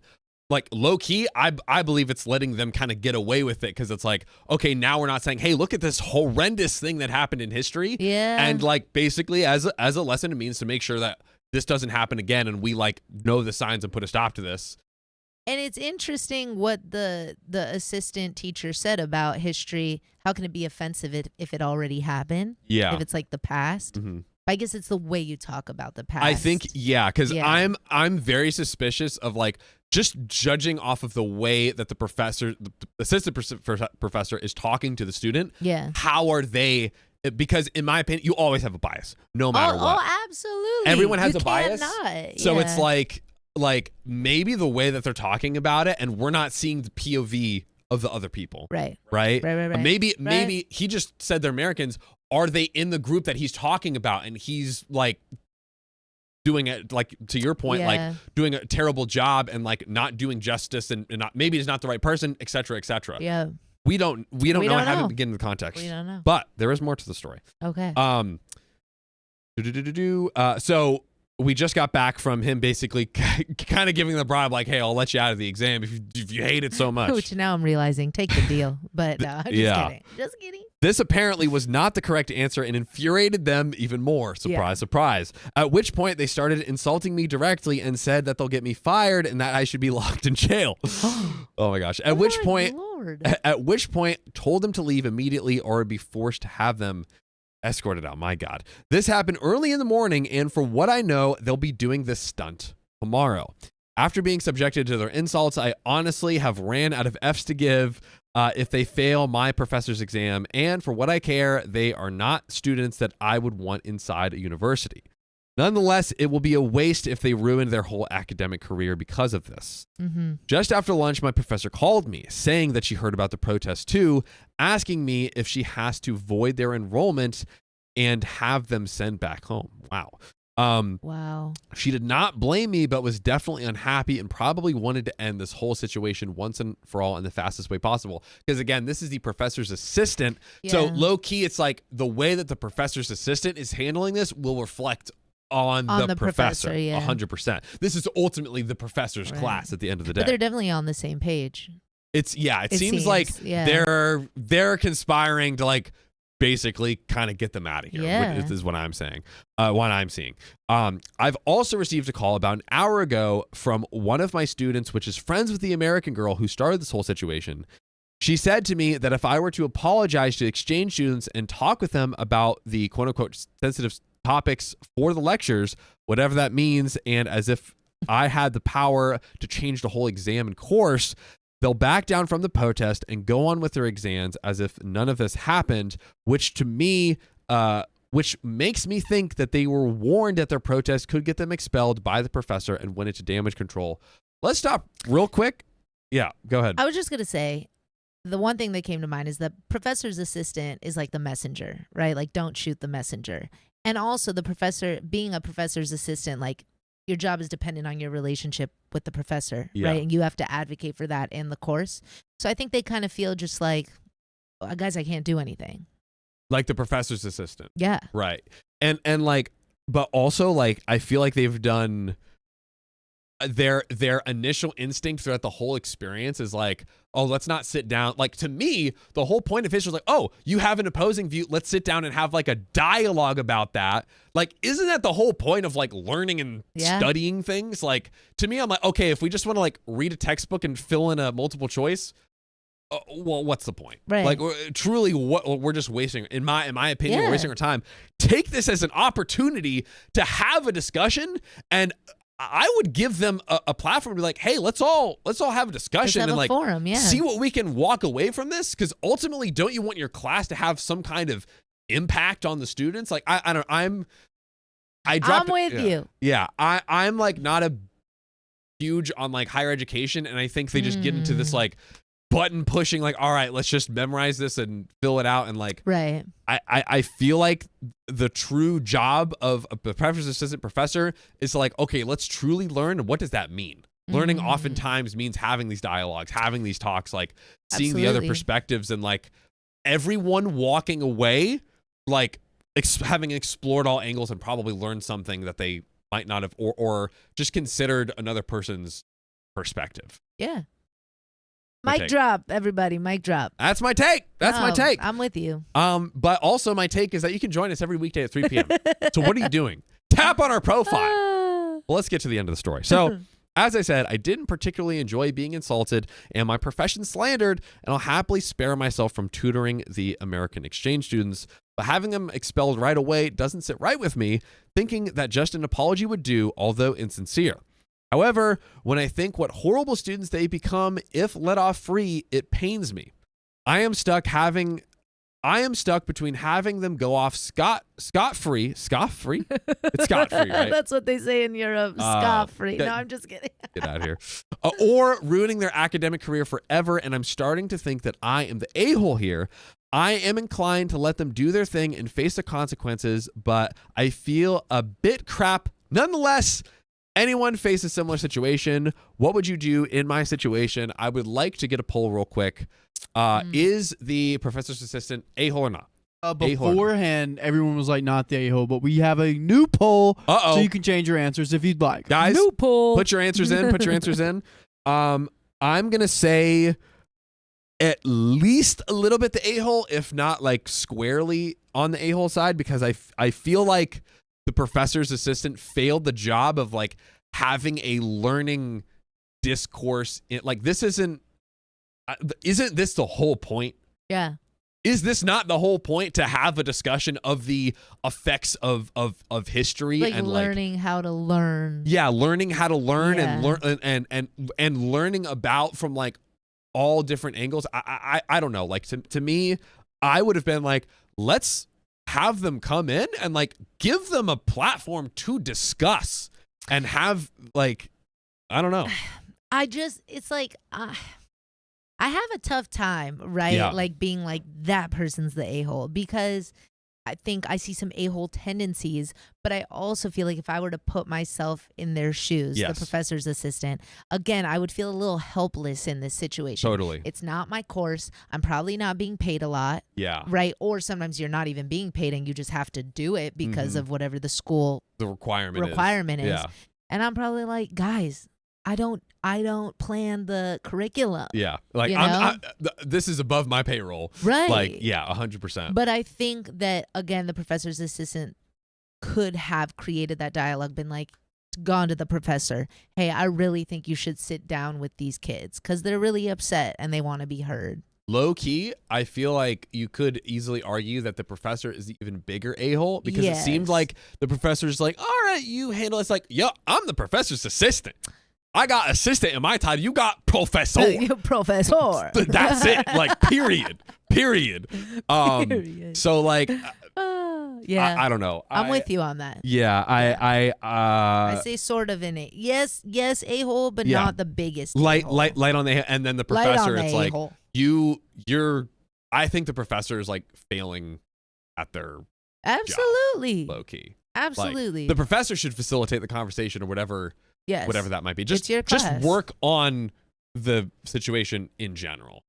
like, low key, I believe it's letting them kind of get away with it, because it's like, okay, now we're not saying, hey, look at this horrendous thing that happened in history. Yeah. And like, basically as a lesson, it means to make sure that this doesn't happen again, and we like know the signs and put a stop to this. And it's interesting what the assistant teacher said about history. How can it be offensive if it already happened? Yeah. If it's like the past. Mm-hmm. I guess it's the way you talk about the past. I think, because I'm very suspicious of like just judging off of the way that the assistant professor is talking to the student. Yeah. How are they? Because in my opinion, you always have a bias, no matter what. Oh, absolutely. Everyone has you a bias. So it's like maybe the way that they're talking about it, and we're not seeing the POV of the other people. Right. Maybe he just said they're Americans. Are they in the group that he's talking about, and he's like doing it, like to your point, like doing a terrible job and like not doing justice, and not, maybe he's not the right person, et cetera, et cetera. Yeah. We don't know. I haven't begin the context. We don't know. But there is more to the story. Okay. So we just got back from him basically kind of giving the bribe, like, hey, I'll let you out of the exam if you hate it so much. Which now I'm realizing, take the deal. But no, I'm just kidding. Just kidding. This apparently was not the correct answer and infuriated them even more. Surprise, surprise. At which point they started insulting me directly and said that they'll get me fired and that I should be locked in jail. Oh my gosh. At which point told them to leave immediately or be forced to have them escorted out. My God. This happened early in the morning, and for what I know, they'll be doing this stunt tomorrow. After being subjected to their insults, I honestly have ran out of F's to give if they fail my professor's exam, and for what I care, they are not students that I would want inside a university. Nonetheless, it will be a waste if they ruin their whole academic career because of this. Mm-hmm. Just after lunch, my professor called me, saying that she heard about the protest too, asking me if she has to void their enrollment and have them sent back home. Wow. Wow. She did not blame me, but was definitely unhappy and probably wanted to end this whole situation once and for all in the fastest way possible. Because again, this is the professor's assistant. Yeah. So low key, it's like the way that the professor's assistant is handling this will reflect on the professor, 100%. This is ultimately the professor's class at the end of the day. But they're definitely on the same page. It seems like they're conspiring to like basically kind of get them out of here. Which is what I'm saying. What I'm seeing. I've also received a call about an hour ago from one of my students, which is friends with the American girl who started this whole situation. She said to me that if I were to apologize to exchange students and talk with them about the quote unquote sensitive topics for the lectures, whatever that means, and as if I had the power to change the whole exam and course, they'll back down from the protest and go on with their exams as if none of this happened, which to me, which makes me think that they were warned that their protest could get them expelled by the professor and went into damage control. Let's stop real quick. Yeah, go ahead. I was just going to say, the one thing that came to mind is the professor's assistant is like the messenger, right? Like, don't shoot the messenger. And also the professor, being a professor's assistant, like your job is dependent on your relationship with the professor, right? And you have to advocate for that in the course. So I think they kind of feel just like, oh, guys, I can't do anything. Like the professor's assistant. Yeah. Right. And like, but also like, I feel like they've done their initial instinct throughout the whole experience is like, oh, let's not sit down. Like, to me, the whole point of history is like, oh, you have an opposing view. Let's sit down and have like a dialogue about that. Like, isn't that the whole point of like learning and studying things? Like, to me, I'm like, okay, if we just want to like read a textbook and fill in a multiple choice, well, what's the point? Right. Like, truly, what we're just wasting, in my opinion, we're wasting our time. Take this as an opportunity to have a discussion, and I would give them a platform to be like, hey, let's all have a discussion and like forum, see what we can walk away from this. Because ultimately, don't you want your class to have some kind of impact on the students? Like, I'm with you. Yeah, I'm like not a huge on like higher education, and I think they just get into this like button pushing, like, all right, let's just memorize this and fill it out, and like, right. I feel like the true job of a professor's assistant professor is to like, okay, let's truly learn. What does that mean? Learning oftentimes means having these dialogues, having these talks, like seeing the other perspectives, and like everyone walking away, like having explored all angles and probably learned something that they might not have, or just considered another person's perspective. Yeah. Mic drop, everybody. Mic drop. That's my take. My take. I'm with you. But also my take is that you can join us every weekday at 3 p.m. So what are you doing? Tap on our profile. Well, let's get to the end of the story. So, as I said, I didn't particularly enjoy being insulted and my profession slandered, and I'll happily spare myself from tutoring the American exchange students. But having them expelled right away doesn't sit right with me, thinking that just an apology would do, although insincere. However, when I think what horrible students they become if let off free, it pains me. I am stuck between having them go off scot-free. Scot-free? It's scot-free, right? That's what they say in Europe. Scot-free. No, I'm just kidding. Get out of here. Or ruining their academic career forever, and I'm starting to think that I am the a-hole here. I am inclined to let them do their thing and face the consequences, but I feel a bit crap. Nonetheless, anyone face a similar situation? What would you do in my situation? I would like to get a poll real quick. Is the professor's assistant a-hole or not? Beforehand, everyone was like, not the a-hole, but we have a new poll, so you can change your answers if you'd like. Guys, new poll. Put your answers in. I'm going to say at least a little bit the a-hole, if not like squarely on the a-hole side, because I feel like the professor's assistant failed the job of like having a learning discourse. Like this isn't this the whole point? Yeah. Is this not the whole point, to have a discussion of the effects of history Like and learning how to learn? Yeah, learning how to learn Yeah. and learning about from like all different angles. I don't know. Like to me, I would have been like, let's have them come in and like give them a platform to discuss and have like, I don't know. It's like I have a tough time, right? Yeah. Like being like that person's the a-hole, because I think I see some a-hole tendencies, but I also feel like if I were to put myself in their shoes, Yes. the professor's assistant, again, I would feel a little helpless in this situation. Totally. It's not my course. I'm probably not being paid a lot. Yeah. Right? Or sometimes you're not even being paid and you just have to do it because of whatever the school The requirement is. is. Yeah. And I'm probably like, guys, I don't plan the curriculum. Yeah. Like You know? this is above my payroll. Right. Like, yeah, 100%. But I think that, again, the professor's assistant could have created that dialogue, been like, gone to the professor, hey, I really think you should sit down with these kids because they're really upset and they want to be heard. Low key, I feel like you could easily argue that the professor is the even bigger a-hole, because it seemed Yes. like the professor's like, all right, you handle it. It's like, yo, I'm the professor's assistant. I got assistant in my title. You got professor. You professor. That's it. Like, period. Period. Period. So like, Yeah. I don't know. I'm with you on that. Yeah, I say sort of in it. Yes, a-hole, but Yeah. not the biggest light a-hole. on the, and then the Light on professor, the it's like a-hole. you're I think the professor is like failing at their Absolutely. low key. Absolutely. The professor should facilitate the conversation or whatever yes. that might be. It's Just your class. work on the situation in general.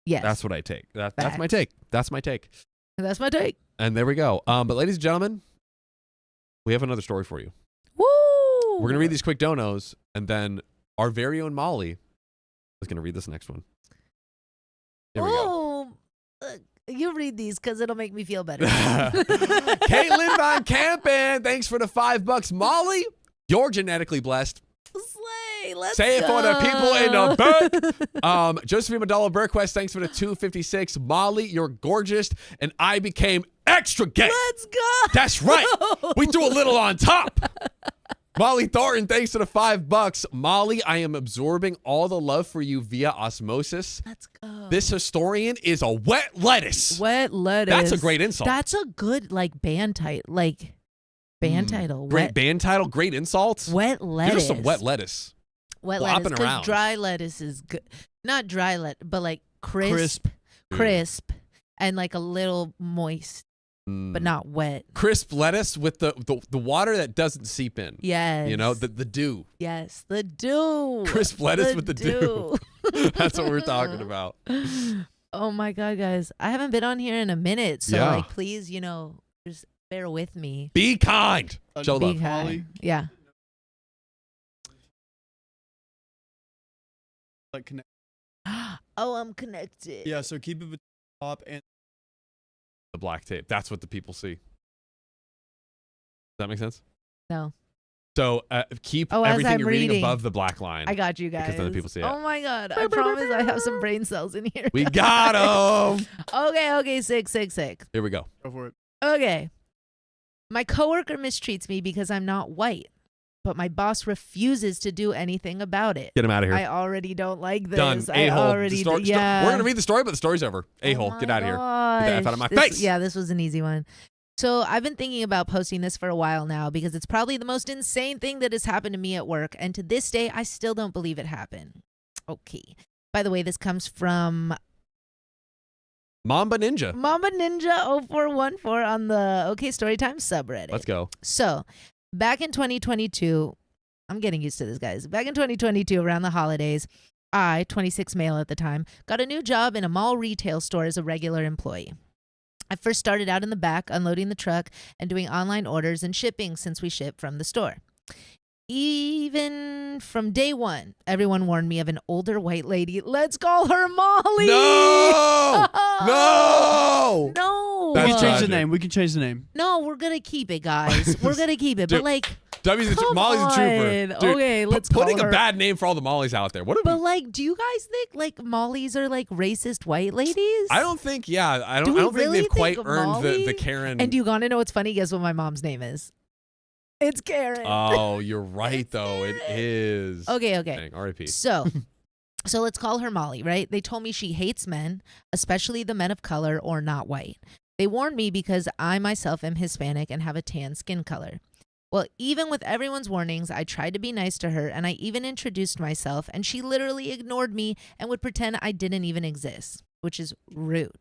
Yes. That's what I take. That's Facts. my take. That's my take. That's my take. And there we go. But ladies and gentlemen, we have another story for you. Woo! We're gonna read these quick donos, and then our very own Molly is gonna read this next one. Here we go. You read these because it'll make me feel better. Caitlin Von Campen, thanks for the $5. Molly, you're genetically blessed. Slay, let's Say it for the go. people in the back. Josephine Madalla Burquest, thanks for the $2.56. Molly, you're gorgeous, and I became extra gay. Let's go. That's right. We threw a little on top. Molly Thornton, thanks for the $5. Molly, I am absorbing all the love for you via osmosis. Let's go. This historian is a wet lettuce. Wet lettuce. That's a great insult. That's a good band title. Title. Great band title, great insults. Wet lettuce. Here's some wet lettuce. Wet flopping lettuce. around. Because dry lettuce is good. Not dry lettuce, but like crisp, and like a little moist, but not wet. Crisp lettuce with the water that doesn't seep in. Yes. You know, the dew. Yes, the dew. Crisp lettuce with the dew. That's what we're talking about. Oh my God, guys. I haven't been on here in a minute. So Yeah. like, please, just bear with me. Be kind. Show Be love. Be kind. Molly. Yeah. Like connect. Oh, I'm connected. Yeah, so keep it between the top and The black tape. That's what the people see. Does that make sense? No. So keep as everything I'm you're reading reading. above the black line. I got you guys. Because then the people see it. Oh my God. I promise I have some brain cells in here. We got him. Okay. Sick. Here we go. Go for it. Okay. My coworker mistreats me because I'm not white, but my boss refuses to do anything about it. Get him out of here. I already don't like this. Done. I A-hole. already We're going to read the story, but the story's over. A-hole. Oh Get out of here. gosh. Get the F out of my This- face. Yeah, this was an easy one. So I've been thinking about posting this for a while now because it's probably the most insane thing that has happened to me at work. And to this day, I still don't believe it happened. Okay. By the way, this comes from Mamba Ninja. Mamba Ninja 0414 on the OK Storytime subreddit. Let's go. So back in 2022, I'm getting used to this, guys. Back in 2022, around the holidays, I, 26 male at the time, got a new job in a mall retail store as a regular employee. I first started out in the back, unloading the truck and doing online orders and shipping since we ship from the store. Even from day one, everyone warned me of an older white lady. Let's call her Molly. No! No! No. We That's can change tragic. the name. We can change the name. No, we're going to keep it, guys. We're going to keep it. Dude, But like, Molly's a trooper. on. Dude, Okay, let's putting call a her. bad name for all the Mollys out there. What? But like, do you guys think like Mollies are like racist white ladies? I don't think. Yeah, I Do don't. we I don't really think they've quite think earned Molly? the Karen. And do you want to know what's funny? Guess what my mom's name is? It's Karen. Oh, you're right though. It is. Okay. Dang, R.I.P. So let's call her Molly, right? They told me she hates men, especially the men of color or not white. They warned me because I myself am Hispanic and have a tan skin color. Well, even with everyone's warnings, I tried to be nice to her, and I even introduced myself, and she literally ignored me and would pretend I didn't even exist, which is rude.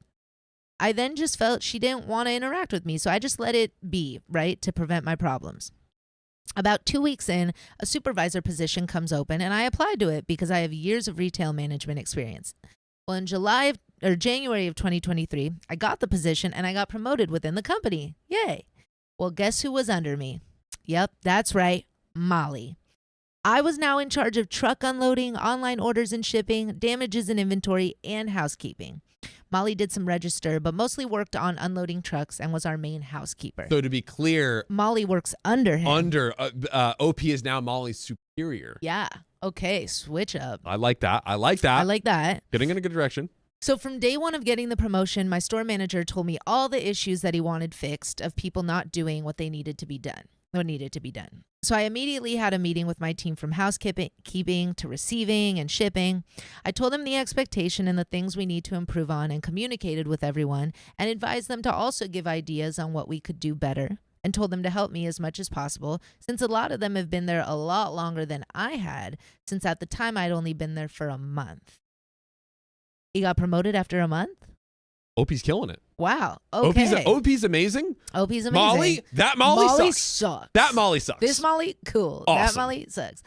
I then just felt she didn't want to interact with me, so I just let it be, right, to prevent my problems. About 2 weeks in, a supervisor position comes open, and I applied to it because I have years of retail management experience. Well, in January of 2023, I got the position, and I got promoted within the company. Yay. Well, guess who was under me? Yep, that's right, Molly. I was now in charge of truck unloading, online orders and shipping, damages and inventory, and housekeeping. Molly did some register, but mostly worked on unloading trucks and was our main housekeeper. So to be clear, Molly works under him. OP is now Molly's superior. Yeah. Okay, switch up. I like that. I like that. Getting in a good direction. So from day one of getting the promotion, my store manager told me all the issues that he wanted fixed of people not doing what needed to be done. So I immediately had a meeting with my team from housekeeping to receiving and shipping. I told them the expectation and the things we need to improve on and communicated with everyone and advised them to also give ideas on what we could do better and told them to help me as much as possible since a lot of them have been there a lot longer than I had since at the time I'd only been there for a month. He got promoted after a month? OP's killing it. Wow. Okay. OP's amazing. OP's amazing. Molly sucks. sucks. That Molly sucks. This Molly, cool. Awesome. That Molly sucks.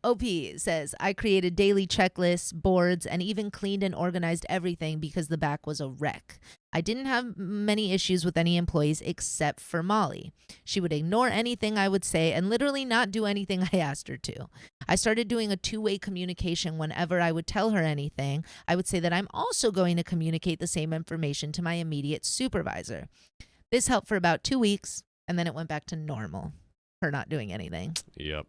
OP says, I created daily checklists, boards, and even cleaned and organized everything because the back was a wreck. I didn't have many issues with any employees except for Molly. She would ignore anything I would say and literally not do anything I asked her to. I started doing a two-way communication whenever I would tell her anything. I would say that I'm also going to communicate the same information to my immediate supervisor. This helped for about 2 weeks, and then it went back to normal, her not doing anything. Yep.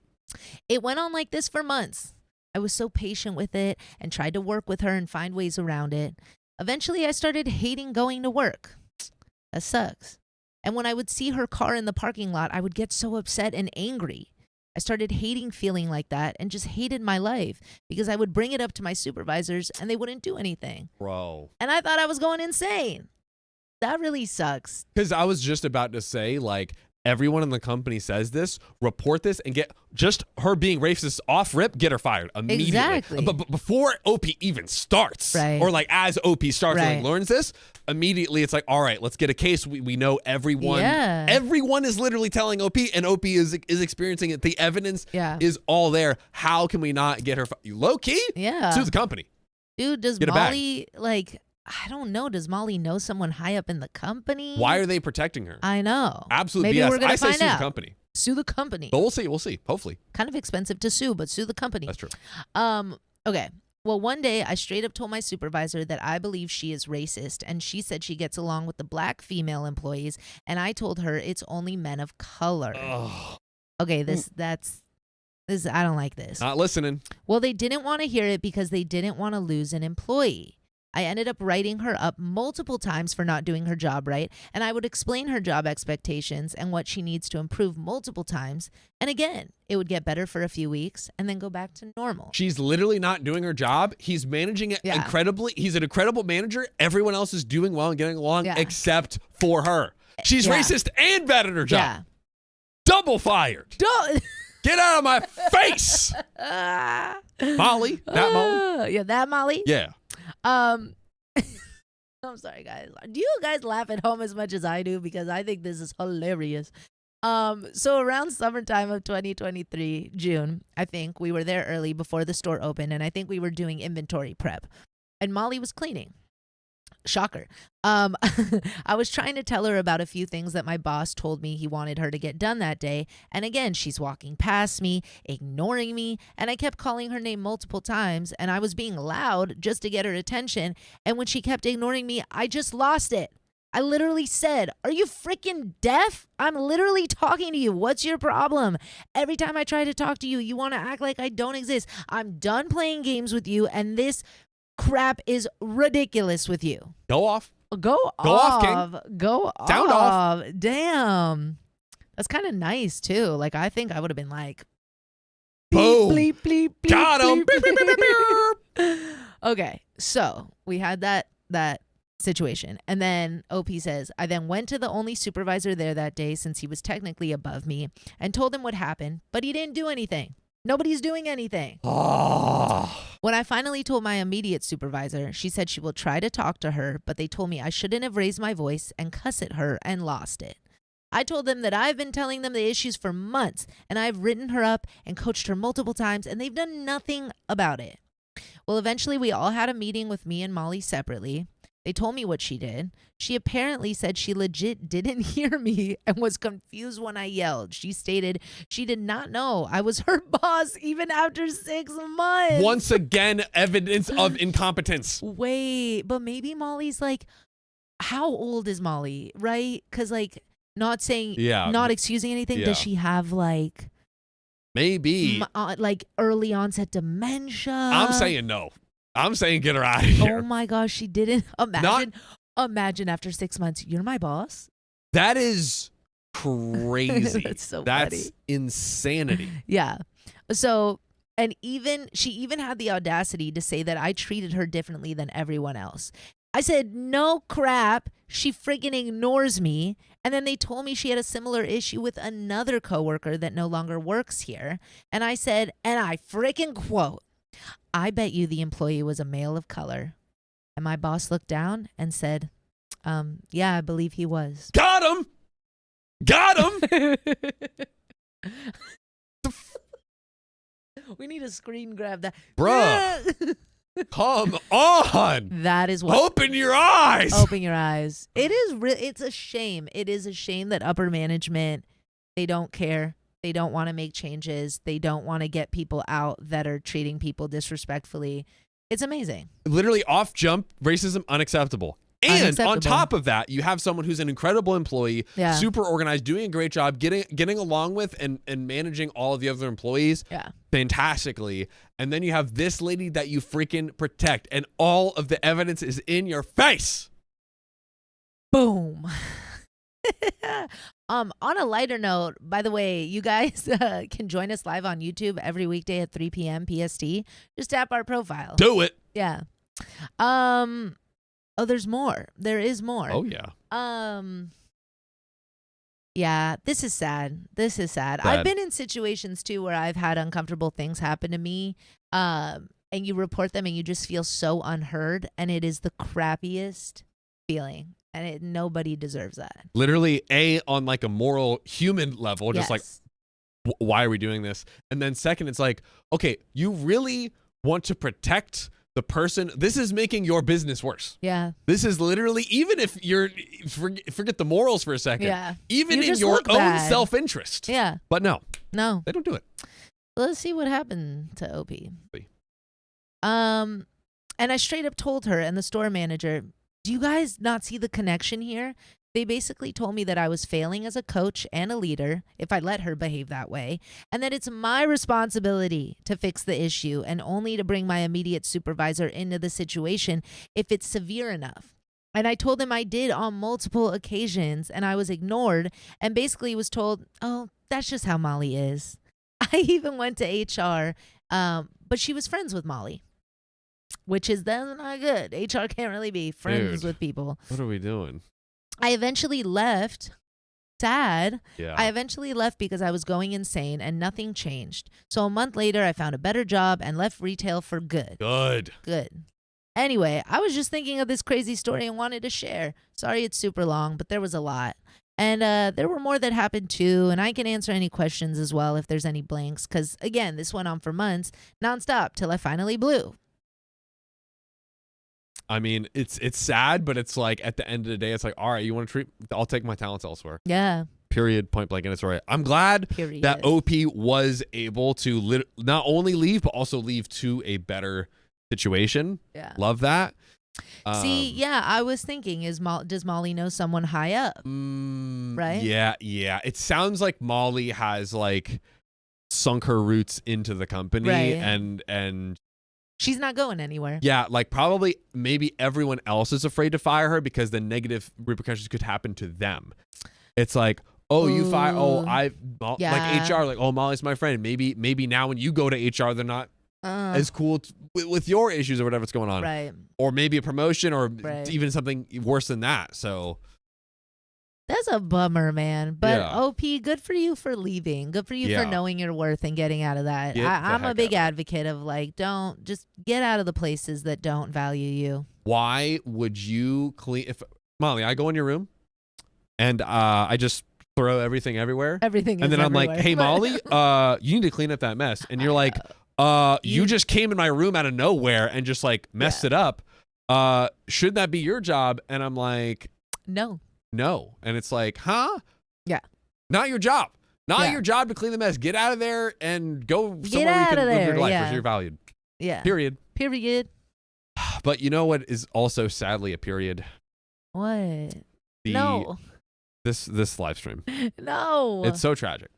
It went on like this for months. I was so patient with it and tried to work with her and find ways around it. Eventually, I started hating going to work. That sucks. And when I would see her car in the parking lot, I would get so upset and angry. I started hating feeling like that and just hated my life because I would bring it up to my supervisors and they wouldn't do anything. Bro. And I thought I was going insane. That really sucks. Because I was just about to say, like, everyone in the company says this, report this, and get just her being racist off rip, get her fired immediately. Exactly. But before OP even starts, Right. or like as OP starts and Right. like learns this, immediately it's like, all right, let's get a case. We know everyone. Yeah. Everyone is literally telling OP, and OP is experiencing it. The evidence Yeah. is all there. How can we not get her? Low key, Yeah. sue the company. Dude, does Get it back. Molly, like, I don't know. Does Molly know someone high up in the company? Why are they protecting her? I know. Absolute Maybe BS. we're gonna I say find sue out. the company. Sue the company. But we'll see. We'll see. Hopefully. Kind of expensive to sue, but sue the company. That's true. Okay. Well, one day I straight up told my supervisor that I believe she is racist, and she said she gets along with the black female employees, and I told her it's only men of color. Oh. Okay, this I don't like this. Not listening. Well, they didn't want to hear it because they didn't want to lose an employee. I ended up writing her up multiple times for not doing her job right, and I would explain her job expectations and what she needs to improve multiple times. And again, it would get better for a few weeks and then go back to normal. She's literally not doing her job. He's managing it incredibly. He's an incredible manager. Everyone else is doing well and getting along except for her. She's racist and bad at her job. Yeah. Double fired. Get out of my face. Molly. That Molly? Yeah, that Molly? Yeah. I'm sorry, guys. Do you guys laugh at home as much as I do? Because I think this is hilarious. So around summertime of 2023, June, I think we were there early before the store opened, and I think we were doing inventory prep, and Molly was cleaning. Shocker. I was trying to tell her about a few things that my boss told me he wanted her to get done that day. And again, she's walking past me, ignoring me, and I kept calling her name multiple times, and I was being loud just to get her attention. And when she kept ignoring me, I just lost it. I literally said, "Are you freaking deaf? I'm literally talking to you. What's your problem? Every time I try to talk to you, you want to act like I don't exist. I'm done playing games with you, and this crap is ridiculous with you." Go off. Go off, King. Go Sound off. Damn. That's kind of nice, too. Like, I think I would have been like, boom. Bleep, bleep, bleep, Got him. bleep. Okay, so we had that situation. And then OP says, I then went to the only supervisor there that day, since he was technically above me, and told him what happened, but he didn't do anything. Nobody's doing anything. When I finally told my immediate supervisor, she said she will try to talk to her, but they told me I shouldn't have raised my voice and cuss at her, and lost it. I told them that I've been telling them the issues for months, and I've written her up and coached her multiple times, and they've done nothing about it. Well, eventually we all had a meeting with me and Molly separately. They told me what she did. She apparently said she legit didn't hear me and was confused when I yelled. She stated she did not know I was her boss even after 6 months. Once again, evidence of incompetence. Wait, but maybe Molly's like, how old is Molly, right? Because like not saying, not excusing anything. Yeah. Does she have like maybe like early onset dementia? I'm saying no. I'm saying get her out of here. Oh my gosh, she didn't. Imagine after 6 months, you're my boss. That is crazy. That's so That's funny. insanity. Yeah. So, and she even had the audacity to say that I treated her differently than everyone else. I said, no crap. She freaking ignores me. And then they told me she had a similar issue with another coworker that no longer works here. And I said, and I freaking quote, I bet you the employee was a male of color. And my boss looked down and said, yeah, I believe he was. Got him. Got him. We need a screen grab that. Bruh. Come on. That is what. Open your eyes. Open your eyes. It is it's a shame. It is a shame that upper management, they don't care. They don't want to make changes. They don't want to get people out that are treating people disrespectfully. It's amazing. Literally off jump, racism, unacceptable. And on top of that, you have someone who's an incredible employee, super organized, doing a great job, getting along with and managing all of the other employees fantastically. And then you have this lady that you freaking protect, and all of the evidence is in your face. Boom. On a lighter note, by the way, you guys can join us live on YouTube every weekday at 3 p.m. PST. Just tap our profile. Do it. Yeah. Oh, there's more. There is more. Oh, yeah. Yeah, this is sad. This is sad. I've been in situations, too, where I've had uncomfortable things happen to me, and you report them and you just feel so unheard, and it is the crappiest feeling, and nobody deserves that. Literally, on like a moral human level, just like, why are we doing this? And then second, it's like, okay, you really want to protect the person. This is making your business worse. Yeah. This is literally, even if you're, forget the morals for a second. Yeah. Even in your own self-interest. Yeah. But no, they don't do it. Let's see what happened to OP. And I straight up told her and the store manager, do you guys not see the connection here? They basically told me that I was failing as a coach and a leader if I let her behave that way, and that it's my responsibility to fix the issue and only to bring my immediate supervisor into the situation if it's severe enough. And I told them I did on multiple occasions, and I was ignored and basically was told, oh, that's just how Molly is. I even went to HR, but she was friends with Molly, which is then not good. HR can't really be friends with people. What are we doing? I eventually left. Sad. Yeah. I eventually left because I was going insane and nothing changed. So a month later, I found a better job and left retail for good. Good. Anyway, I was just thinking of this crazy story and wanted to share. Sorry it's super long, but there was a lot. And there were more that happened too, and I can answer any questions as well if there's any blanks, because, again, this went on for months, nonstop, till I finally blew. I mean, it's sad, but it's like at the end of the day, it's like, all right, you want to treat? I'll take my talents elsewhere. Yeah. Period. Point blank. And it's all right. I'm glad that OP was able to not only leave, but also leave to a better situation. Yeah. Love that. See, yeah, I was thinking, does Molly know someone high up? Right? Yeah. It sounds like Molly has like sunk her roots into the company, right. and she's not going anywhere. Yeah, like probably maybe everyone else is afraid to fire her because the negative repercussions could happen to them. It's like, oh, you fire, like HR, like, oh, Molly's my friend. Maybe now when you go to HR, they're not as cool with your issues or whatever's going on. Right. Or maybe a promotion or even something worse than that. So that's a bummer, man. But yeah. OP, good for you for leaving. Good for you for knowing your worth and getting out of that. I'm a big advocate of like, don't just get out of the places that don't value you. Why would you clean? If Molly, I go in your room and I just throw everything everywhere. Everything. And then I'm everywhere. like, hey, Molly, you need to clean up that mess. And you're like, you just came in my room out of nowhere and just like messed it up. Should that be your job? And I'm like, no. And it's like, huh? Yeah. Not your job. Not your job to clean the mess. Get out of there and go somewhere you can live your life where you're valued. Yeah. Period. But you know what is also sadly a period? What? No. This live stream. No. It's so tragic.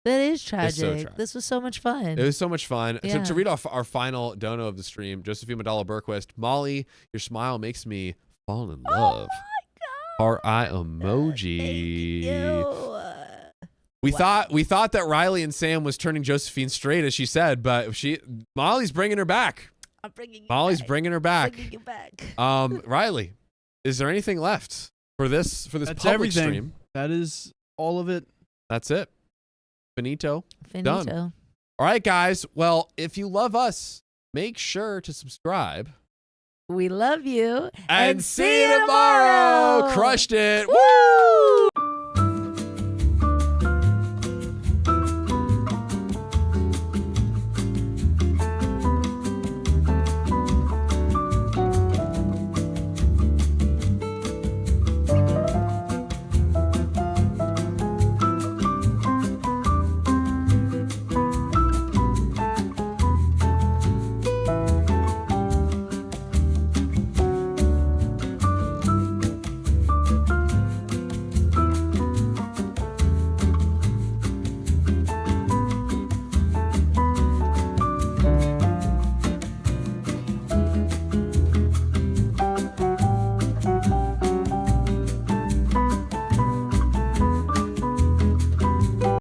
That is tragic. So tragic. This was so much fun. It was so much fun. Yeah. To read off our final dono of the stream, Josephine Madala Berquist, Molly, your smile makes me fall in love. Heart eye emoji. Thank you. We thought that Riley and Sam was turning Josephine straight, as she said, but Molly's bringing her back. I'm bringing you Molly's back. bringing her back. Bringing you back. Riley, is there anything left for this That's public everything. stream? That is all of it. That's it. Finito. Finito. Done. All right, guys. Well, if you love us, make sure to subscribe. We love you. And see you tomorrow. Crushed it. Woo!